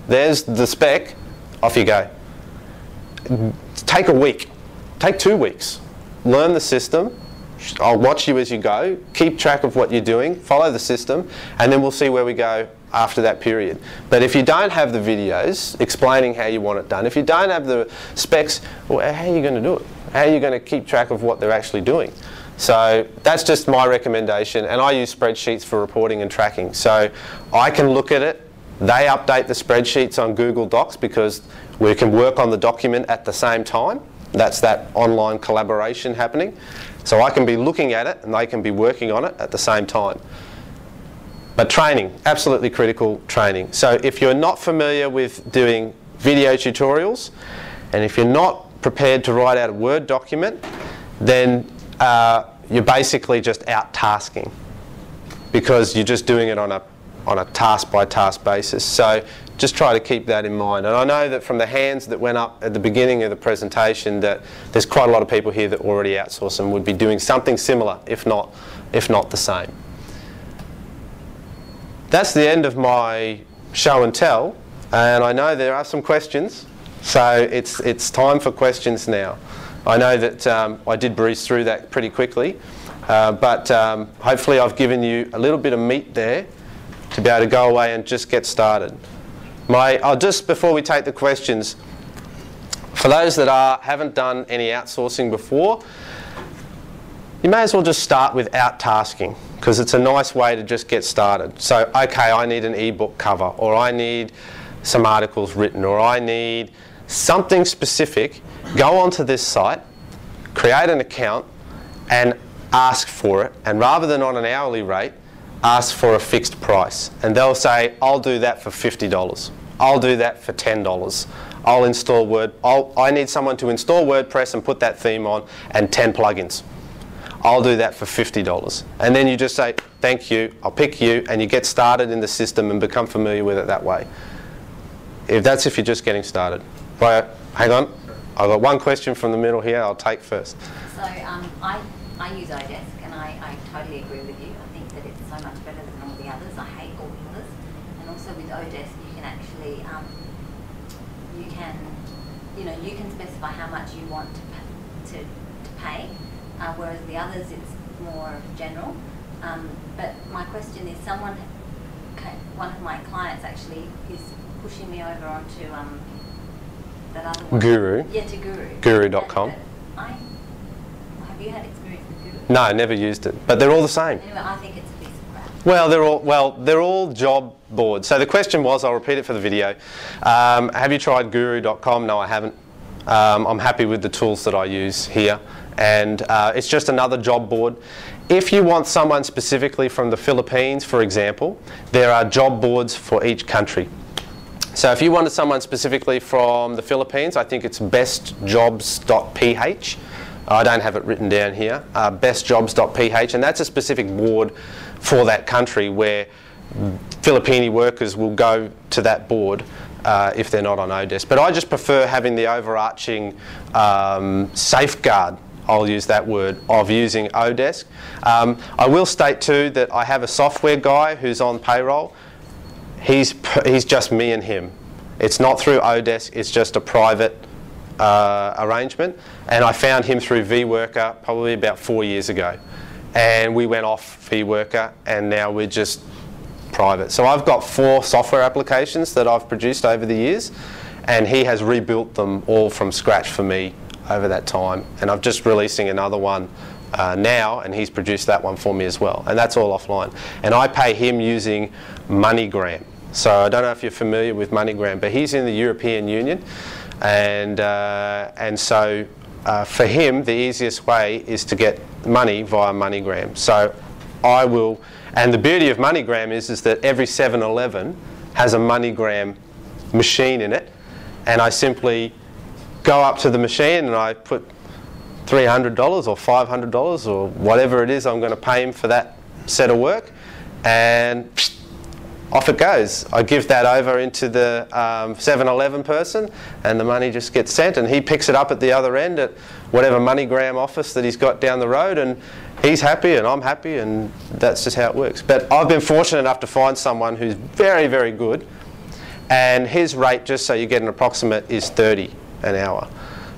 there's the spec, off you go. Take a week, take 2 weeks, learn the system, I'll watch you as you go, keep track of what you're doing, follow the system, and then we'll see where we go after that period. But if you don't have the videos explaining how you want it done, if you don't have the specs, well, how are you going to do it? How are you going to keep track of what they're actually doing? So that's just my recommendation, and I use spreadsheets for reporting and tracking. So I can look at it, they update the spreadsheets on Google Docs because we can work on the document at the same time. That's that online collaboration happening. So I can be looking at it and they can be working on it at the same time. But training, absolutely critical training. So if you're not familiar with doing video tutorials, and if you're not prepared to write out a Word document, then you're basically just out tasking because you're just doing it on a task-by-task basis. So just try to keep that in mind. And I know that from the hands that went up at the beginning of the presentation that there's quite a lot of people here that already outsource and would be doing something similar, if not the same. That's the end of my show and tell, and I know there are some questions, so it's time for questions now. I know that I did breeze through that pretty quickly, but hopefully I've given you a little bit of meat there to be able to go away and just get started. I'll just, before we take the questions, for those that haven't done any outsourcing before, you may as well just start with out-tasking because it's a nice way to just get started. So, okay, I need an ebook cover, or I need some articles written, or I need something specific. Go onto this site, create an account, and ask for it. And rather than on an hourly rate, ask for a fixed price, and they'll say, I'll do that for $50. I'll do that for $10. I'll install I need someone to install WordPress and put that theme on and 10 plugins. I'll do that for $50. And then you just say, thank you, I'll pick you, and you get started in the system and become familiar with it that way. If you're just getting started. Right, hang on, I've got one question from the middle here I'll take first. So I use Odesk, and I totally agree with you. I think that it's so much better than all the others. I hate all the others. And also with Odesk, you can actually, you can specify how much you want to pay, whereas the others it's more general. But my question is, one of my clients actually is pushing me over onto that other one. Guru. Yeah, to Guru. Guru.com. Have you had experience with Guru? No, never used it, but they're all the same. Anyway, I think it's a piece of crap. Well, they're all job boards. So the question was, I'll repeat it for the video. Have you tried Guru.com? No, I haven't. I'm happy with the tools that I use here, and it's just another job board. If you want someone specifically from the Philippines, for example, there are job boards for each country. So if you wanted someone specifically from the Philippines, I think it's bestjobs.ph. I don't have it written down here, bestjobs.ph, and that's a specific board for that country where Filipino workers will go to that board if they're not on Odesk. But I just prefer having the overarching safeguard, I'll use that word, of using Odesk. I will state too that I have a software guy who's on payroll. He's just me and him. It's not through Odesk, it's just a private arrangement. And I found him through vWorker probably about 4 years ago. And we went off vWorker, and now we're just private. So I've got 4 software applications that I've produced over the years, and he has rebuilt them all from scratch for me over that time. And I'm just releasing another one now, and he's produced that one for me as well. And that's all offline. And I pay him using MoneyGram. So I don't know if you're familiar with MoneyGram, but he's in the European Union, and so for him the easiest way is to get money via MoneyGram. So I will, and the beauty of MoneyGram is that every 7-Eleven has a MoneyGram machine in it, and I simply go up to the machine and I put $300 or $500 or whatever it is I'm going to pay him for that set of work, and off it goes. I give that over into the 7-Eleven person, and the money just gets sent, and he picks it up at the other end at whatever MoneyGram office that he's got down the road, and he's happy and I'm happy, and that's just how it works. But I've been fortunate enough to find someone who's very, very good, and his rate, just so you get an approximate, is $30 an hour.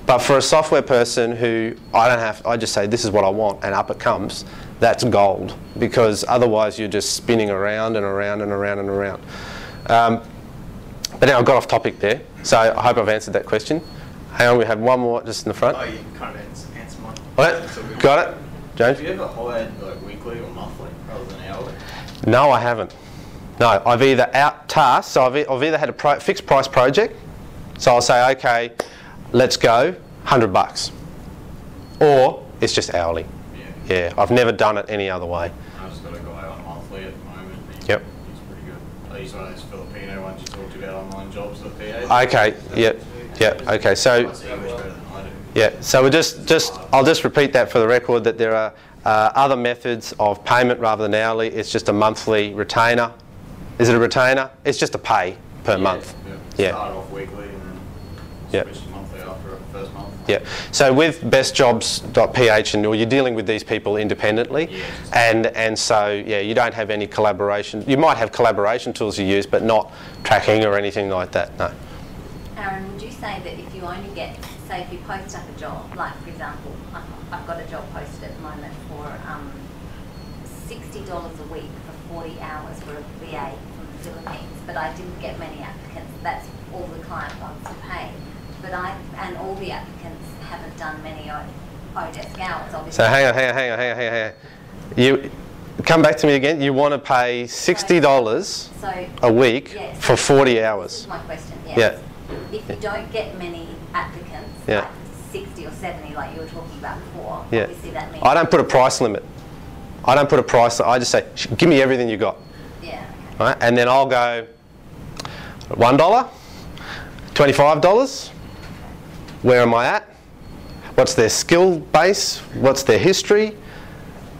But for a software person who I just say this is what I want and up it comes, that's gold, because otherwise you're just spinning around and around and around and around. But now I've got off topic there, so I hope I've answered that question. Hang on, we have one more just in the front. Oh, you kind of answered mine. What? Got it? James? Have you ever hired like weekly or monthly rather than hourly? No, I haven't. No, I've either out-tasked, so I've either had a fixed price project, so I'll say, okay, let's go, $100. Or it's just hourly. Yeah, I've never done it any other way. I've just got a guy on monthly at the moment. He's pretty good. He's one of those Filipino ones you talked about, online jobs. Okay, okay, so yeah, so I'll just repeat that for the record, that there are other methods of payment rather than hourly. It's just a monthly retainer. Is it a retainer? It's just a pay per month. Yeah. Start off weekly and then switch to monthly after the first month. Yeah. So with bestjobs.ph, and you're dealing with these people independently, and so yeah, you don't have any collaboration. You might have collaboration tools you use, but not tracking or anything like that. No. Aaron, would you say that if you only get, say, if you post up a job, like for example, I've got a job posted at the moment for $60 a week for 40 hours for a VA from the Philippines, but I didn't get many applicants. That's all the client wants to pay. But and all the applicants haven't done many Odesk hours, obviously. So hang on. You come back to me again. You want to pay $60 a week for 40 hours. This is my question. Yes. Yeah. If you don't get many applicants, like 60 or 70, like you were talking about before, obviously that means... I don't put a price limit I don't put a price. I just say, give me everything you got. Yeah. Okay. Right? And then I'll go $1, $25. Where am I at? What's their skill base? What's their history?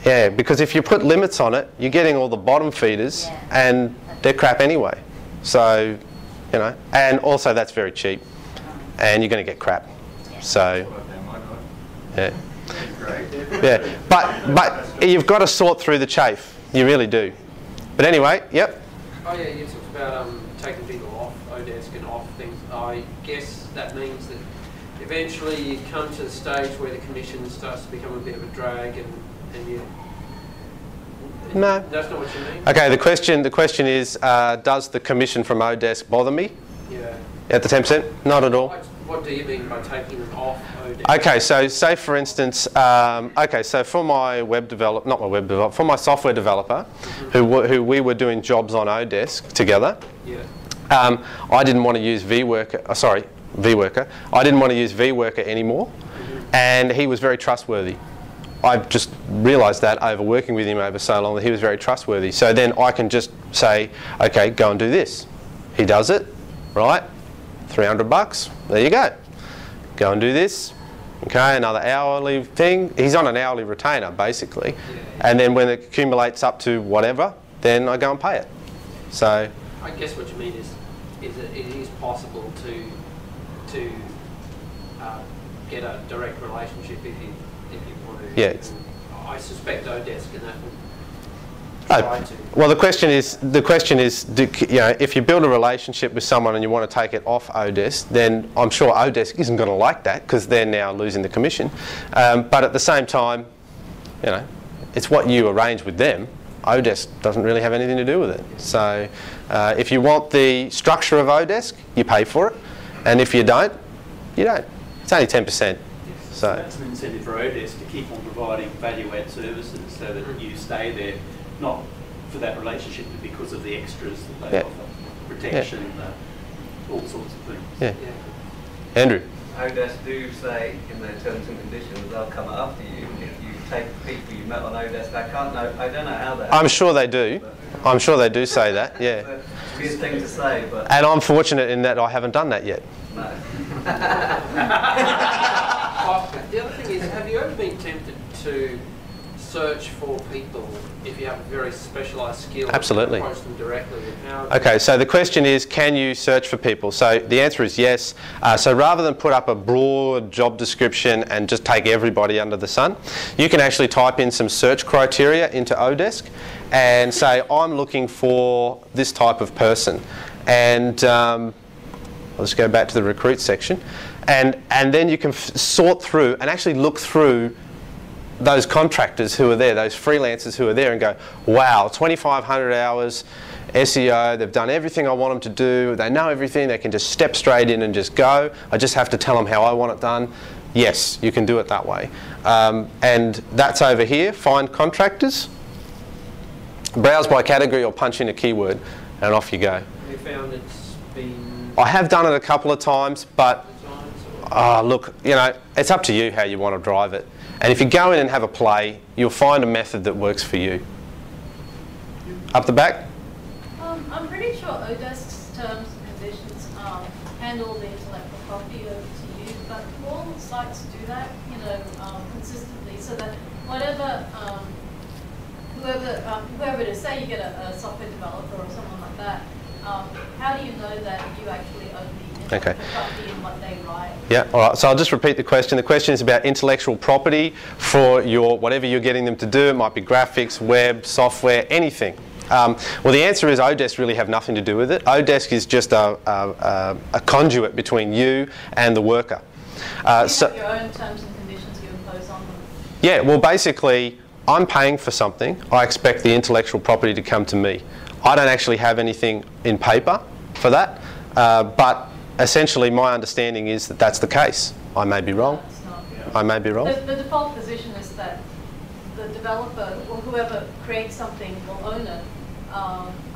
Yeah, because if you put limits on it, you're getting all the bottom feeders, and they're crap anyway. So, you know, and also that's very cheap, and you're going to get crap. So, yeah. Yeah, but you've got to sort through the chaff. You really do. But anyway, yep. Oh yeah, you talked about taking people off Odesk and off things. I guess that means that eventually you come to the stage where the commission starts to become a bit of a drag, and you. No. That's not what you mean? Okay, the question is, does the commission from Odesk bother me? Yeah. At the 10%? Not at all. What do you mean by taking them off Odesk? Okay, so say for instance, okay, so for my web developer, not my web developer, for my software developer, who we were doing jobs on Odesk together, yeah. I didn't want to use vWorker. I didn't want to use vWorker anymore, and he was very trustworthy. I just realised that over working with him over so long that he was very trustworthy. So then I can just say, okay, go and do this. He does it, right? $300. There you go. Go and do this. Okay, another hourly thing. He's on an hourly retainer basically, and then when it accumulates up to whatever, then I go and pay it. So I guess what you mean is that it is possible to get a direct relationship if you want to. Yeah. I suspect Odesk and that will Oh, well, the question is, you know, if you build a relationship with someone and you want to take it off Odesk, then I'm sure Odesk isn't going to like that because they're now losing the commission. But at the same time, you know, it's what you arrange with them. Odesk doesn't really have anything to do with it. So if you want the structure of Odesk, you pay for it, and if you don't, you don't. It's only 10%. So that's an incentive for Odesk to keep on providing value-add services so that you stay there. Not for that relationship, but because of the extras that they offer, protection, all sorts of things. Yeah. Andrew. Odesk do say in their terms and conditions they'll come after you if you take people you met on Odesk. I don't know how that. I'm sure they do. I'm sure they do say that. Yeah. It's a weird thing to say, but. And I'm fortunate in that I haven't done that yet. No. The other thing is, have you ever been tempted to search for people if you have a very specialised skill? Absolutely. Approach them directly. Okay, so the question is, can you search for people? So the answer is yes. So rather than put up a broad job description and just take everybody under the sun, you can actually type in some search criteria into Odesk and say, I'm looking for this type of person. And I'll just go back to the recruit section. And then you can sort through and actually look through those contractors who are there, those freelancers who are there, and go, wow, 2,500 hours SEO, they've done everything I want them to do, they know everything, they can just step straight in and just go. I just have to tell them how I want it done. Yes, you can do it that way. And that's over here, find contractors, browse by category or punch in a keyword, and off you go. Have you found it's been... I have done it a couple of times, but look, you know, it's up to you how you want to drive it. And if you go in and have a play, you'll find a method that works for you. Up the back? I'm pretty sure Odesk's terms and conditions handle the intellectual property over to you, but all sites do that, you know, consistently, so that whatever, whoever it is, say you get a software developer or someone like that, how do you know that you actually own the intellectual property and what they write? Yeah, all right, so I'll just repeat the question. The question is about intellectual property for your whatever you're getting them to do. It might be graphics, web, software, anything. Well, the answer is Odesk really have nothing to do with it. Odesk is just a conduit between you and the worker. You have your own terms and conditions you impose on them? Yeah, well, basically, I'm paying for something. I expect the intellectual property to come to me. I don't actually have anything in paper for that, but essentially my understanding is that that's the case. I may be wrong. No, it's not. I may be wrong. The default position is that the developer or whoever creates something will own it,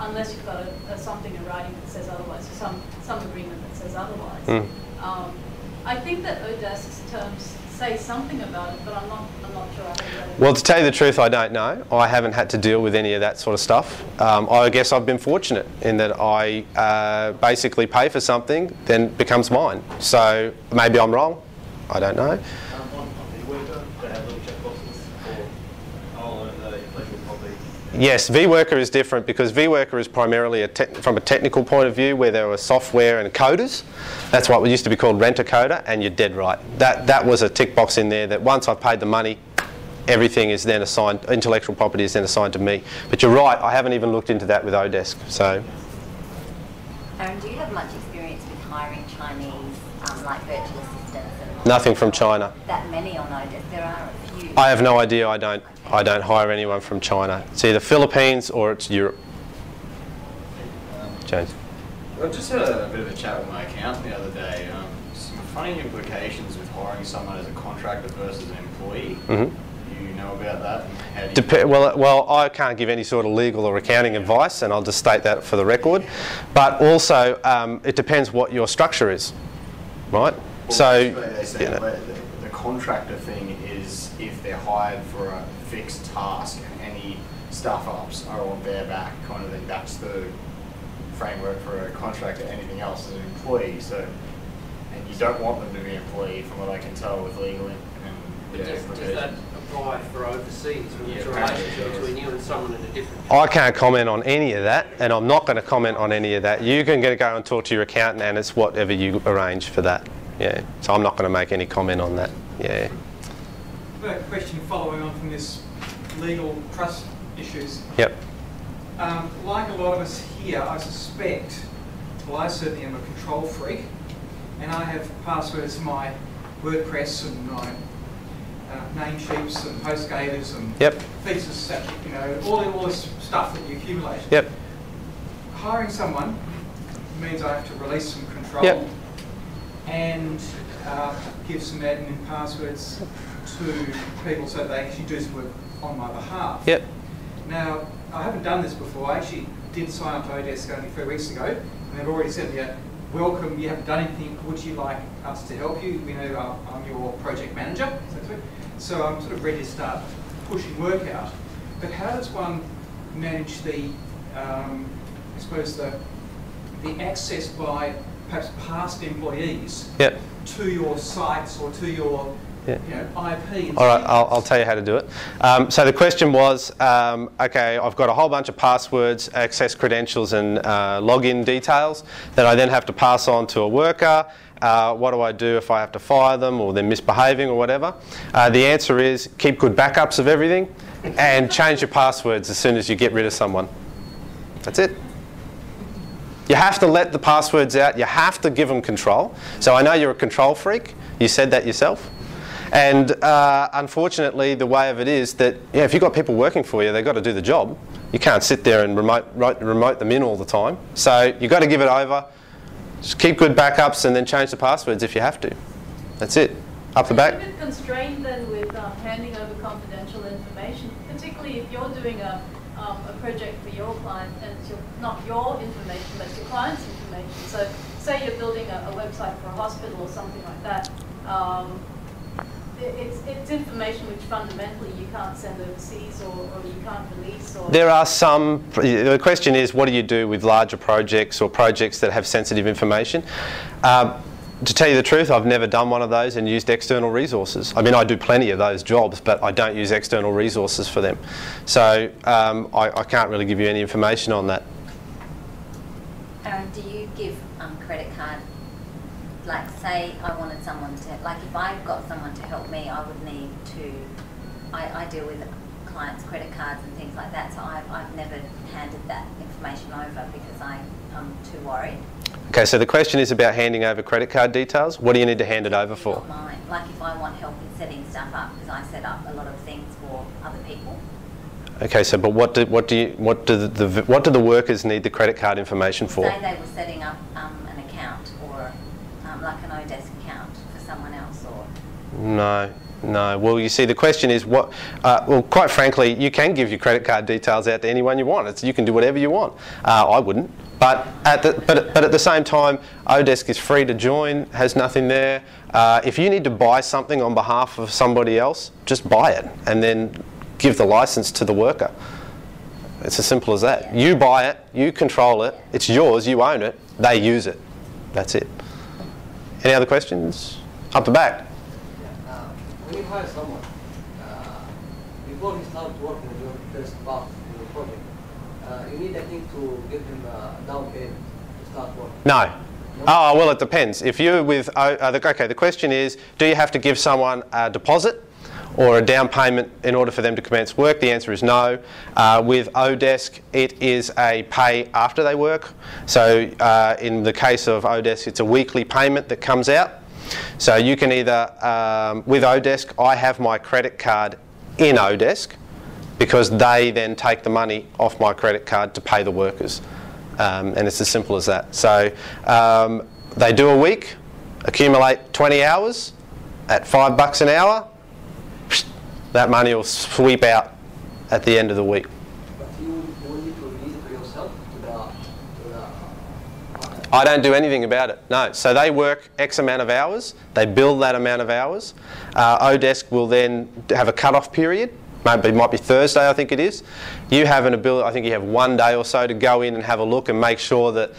unless you've got something in writing that says otherwise, or some agreement that says otherwise. I think that Odesk's terms say something about it, but I'm not sure. I haven't read it. Well, to tell you the truth, I don't know. I haven't had to deal with any of that sort of stuff. I guess I've been fortunate in that I basically pay for something, then it becomes mine. So maybe I'm wrong. I don't know. On vWorker, they have little checkboxes for intellectual property. Yes, vWorker is different because vWorker is primarily from a technical point of view where there were software and coders. That's what used to be called rent-a-coder, and you're dead right. That was a tick box in there that once I've paid the money, everything is then assigned, intellectual property is then assigned to me. But you're right, I haven't even looked into that with Odesk. So, Aaron, do you have much experience with hiring Chinese, like virtual assistants? And nothing from China. that many on Odesk? There are a few. I have no idea. I don't hire anyone from China. It's either Philippines or it's Europe. James. I just had a bit of a chat with my accountant the other day. Some funny implications with hiring someone as a contractor versus an employee. Mm-hmm. Do you know about that? And how do you Well, I can't give any sort of legal or accounting advice, and I'll just state that for the record. But also, it depends what your structure is, right? Well, So, they say you know, the contractor thing is if they're hired for a fixed task and any stuff-ups are on their back, kind of, then that's the framework for a contractor. Anything else is an employee. So, and you don't want them to be an employee, from what I can tell with legal and Does that apply for overseas when there's a relationship between you and someone in a different I can't comment on any of that, and I'm not going to comment on any of that. You can go and talk to your accountant, and it's whatever you arrange for that. Yeah. So I'm not going to make any comment on that. Yeah. I've got a question following on from this legal trust issues. Yep. Like a lot of us here, I suspect, well, I certainly am a control freak, and I have passwords to my WordPress and my name sheets and HostGators and thesis, you know, all this stuff that you accumulate. Yep. Hiring someone means I have to release some control and give some admin passwords to people so they actually do some work on my behalf. Yep. Now, I haven't done this before. I actually did sign up to Odesk only 3 weeks ago, and they've already sent me a welcome. You haven't done anything. Would you like us to help you? You know, I'm your project manager, so I'm sort of ready to start pushing work out. But how does one manage the, I suppose, the access by perhaps past employees to your sites or to your you know, IP? All right, I'll tell you how to do it. So the question was, okay, I've got a whole bunch of passwords, access credentials and login details that I then have to pass on to a worker. What do I do if I have to fire them or they're misbehaving or whatever? The answer is keep good backups of everything and change your passwords as soon as you get rid of someone. That's it. You have to let the passwords out. You have to give them control. So I know you're a control freak. You said that yourself. And unfortunately, the way of it is that if you've got people working for you, they've got to do the job. You can't sit there and remote them in all the time. So you've got to give it over. Just keep good backups and then change the passwords if you have to. That's it. Up the back. Are you a bit constrained then with handing over confidential information, particularly if you're doing a project for your client and it's not your information but your client's information. So say you're building a website for a hospital or something like that. It's information which fundamentally you can't send overseas or you can't release. Or there are some. The question is, what do you do with larger projects or projects that have sensitive information? To tell you the truth, I've never done one of those and used external resources. I mean, I do plenty of those jobs, but I don't use external resources for them. So I can't really give you any information on that. Aaron, do you give credit card? Like, say I wanted someone to, like if I've got someone to help me, I would need to, I deal with clients' credit cards and things like that, so I've never handed that information over because I'm too worried. Okay, so the question is about handing over credit card details. What do you need to hand it over for? Not mine. Like if I want help in setting stuff up, because I set up a lot of things for other people. Okay, so but what do the workers need the credit card information for? Say they were setting up an account or like an Odesk account for someone else, or No. Well, you see, the question is what. Well, quite frankly, you can give your credit card details out to anyone you want. You can do whatever you want. I wouldn't. But at the same time, Odesk is free to join, has nothing there. If you need to buy something on behalf of somebody else, just buy it and then give the license to the worker. It's as simple as that. You buy it, you control it, it's yours, you own it, they use it. That's it. Any other questions? Up the back. When you hire someone, before he starts working on your first part in your project, you need, I think, to give him a down payment to start working. No. Oh, well, it depends. If you're with, okay, the question is, do you have to give someone a deposit or a down payment in order for them to commence work? The answer is no. With Odesk, it is a pay after they work. So in the case of Odesk, it's a weekly payment that comes out. So you can either, with Odesk, I have my credit card in Odesk because they then take the money off my credit card to pay the workers. And it's as simple as that. So they do a week, accumulate 20 hours at $5 an hour. That money will sweep out at the end of the week. But you will need to release it to yourself to the I don't do anything about it, no. So they work X amount of hours, they bill that amount of hours. Odesk will then have a cut-off period. Maybe it might be Thursday, I think it is. You have an ability, I think you have 1 day or so to go in and have a look and make sure that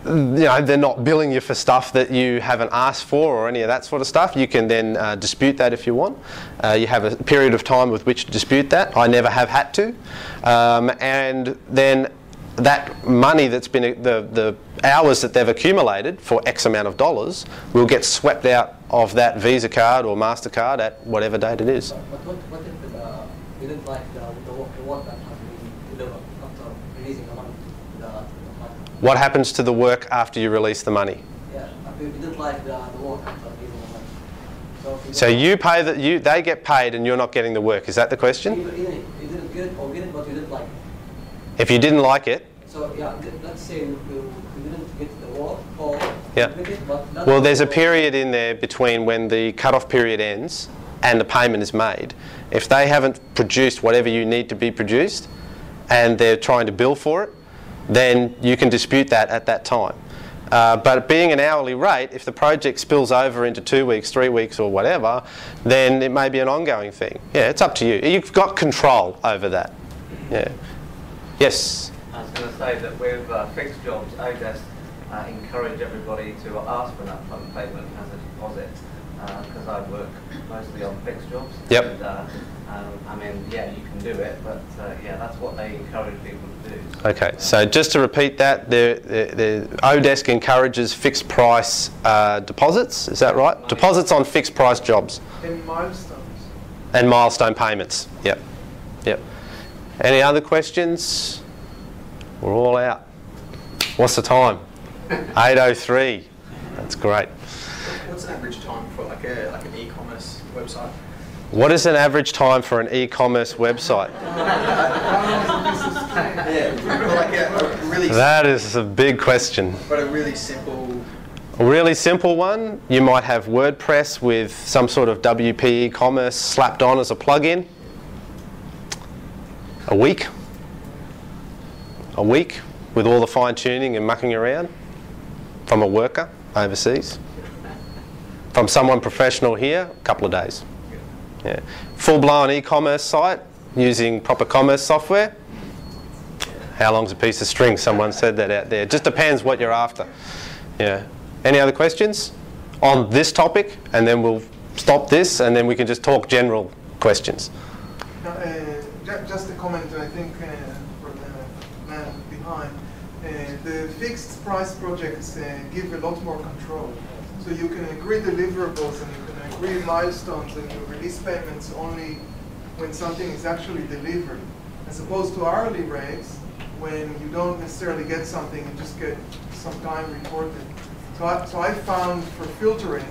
they're not billing you for stuff that you haven't asked for or any of that sort of stuff. You can then dispute that if you want. You have a period of time with which to dispute that. I never have had to. And then that money that's been, the hours that they've accumulated for X amount of dollars will get swept out of that Visa card or MasterCard at whatever date it is. But what if you didn't like the work that has been delivered after releasing the money to the client? What happens to the work after you release the money? Yeah, if you didn't like the work after releasing the money. So you pay they get paid and you're not getting the work. Is that the question? Even if you didn't get it or get it, but you didn't like it. If you didn't like it. So yeah, let's say you didn't get the work or Yeah. get it, but Well, there's a period in there between when the cut-off period ends and the payment is made. If they haven't produced whatever you need to be produced and they're trying to bill for it, then you can dispute that at that time. But being an hourly rate, if the project spills over into 2 weeks, 3 weeks or whatever, then it may be an ongoing thing. Yeah, it's up to you. You've got control over that. Yeah. Yes? I was going to say that with fixed jobs, Odesk encourage everybody to ask for an upfront payment as a deposit because I work mostly on fixed jobs. Yep. And, I mean, yeah, you can do it, but yeah, that's what they encourage people to do. Okay, so just to repeat that, the Odesk encourages fixed price deposits, is that right? Deposits on fixed price jobs. And milestones. And milestone payments, yep. Yep. Any other questions? We're all out. What's the time? 8:03. That's great. What's an average time for like an e-commerce website? What is an average time for an e-commerce website? That is a big question. But a really simple... A really simple one, you might have WordPress with some sort of WP e-commerce slapped on as a plugin. A week with all the fine tuning and mucking around from a worker overseas. From someone professional here, a couple of days. Yeah. Full-blown e-commerce site using proper commerce software. How long's a piece of string? Someone said that out there. It just depends what you're after. Yeah. Any other questions on this topic? And then we'll stop this and then we can just talk general questions. Just a comment, I think, for the man behind. The fixed price projects give a lot more control. So you can agree deliverables and you can agree milestones and you release payments only when something is actually delivered. As opposed to hourly rates, when you don't necessarily get something, you just get some time reported. So I found for filtering,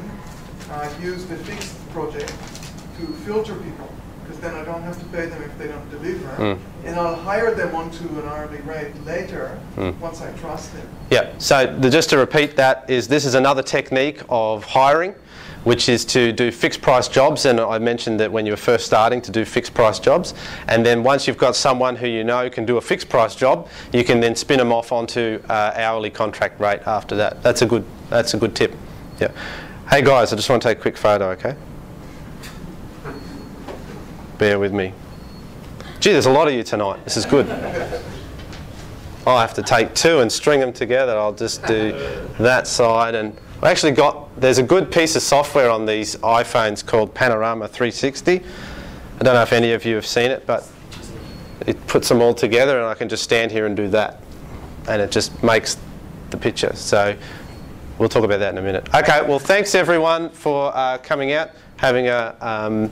I've used a fixed project to filter people. because then I don't have to pay them if they don't deliver. And I'll hire them onto an hourly rate later once I trust them. Yeah, so just to repeat that, this is another technique of hiring, which is to do fixed price jobs. And I mentioned that when you were first starting to do fixed price jobs. And then once you've got someone who you know can do a fixed price job, you can then spin them off onto hourly contract rate after that. That's a good tip. Yeah. Hey guys, I just want to take a quick photo, okay? Bear with me. Gee, there's a lot of you tonight. This is good. I'll have to take two and string them together. I'll just do that side. And I actually there's a good piece of software on these iPhones called Panorama 360. I don't know if any of you have seen it, but it puts them all together and I can just stand here and do that. And it just makes the picture. So we'll talk about that in a minute. Okay, well thanks everyone for coming out, having a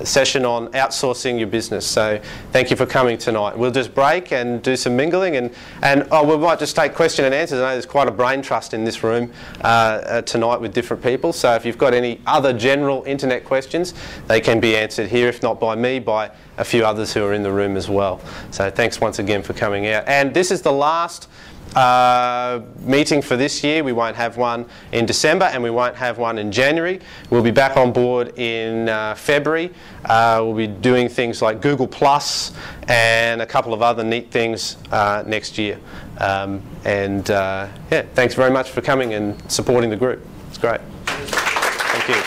session on outsourcing your business. So thank you for coming tonight. We'll just break and do some mingling and we might just take question and answers. I know there's quite a brain trust in this room tonight with different people. So if you've got any other general internet questions, they can be answered here, if not by me, by a few others who are in the room as well. So thanks once again for coming out. And this is the last meeting for this year. We won't have one in December and we won't have one in January. We'll be back on board in February. We'll be doing things like Google Plus and a couple of other neat things next year. Yeah, thanks very much for coming and supporting the group. It's great. Thank you.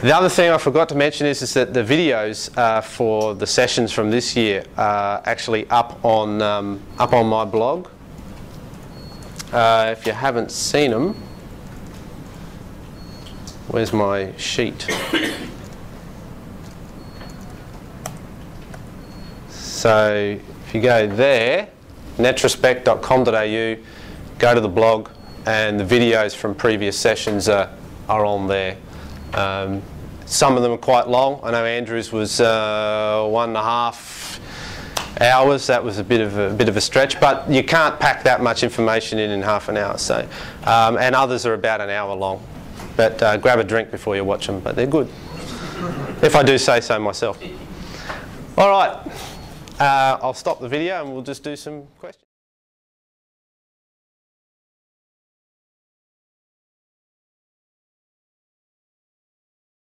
The other thing I forgot to mention is that the videos for the sessions from this year are actually up on my blog. If you haven't seen them, where's my sheet? So if you go there, netrospect.com.au, go to the blog, and the videos from previous sessions are on there. Some of them are quite long. I know Andrew's was 1.5 hours. That was a bit of a stretch, but you can't pack that much information in half an hour. So, and others are about an hour long. But grab a drink before you watch them. But they're good, if I do say so myself. All right, I'll stop the video and we'll just do some questions.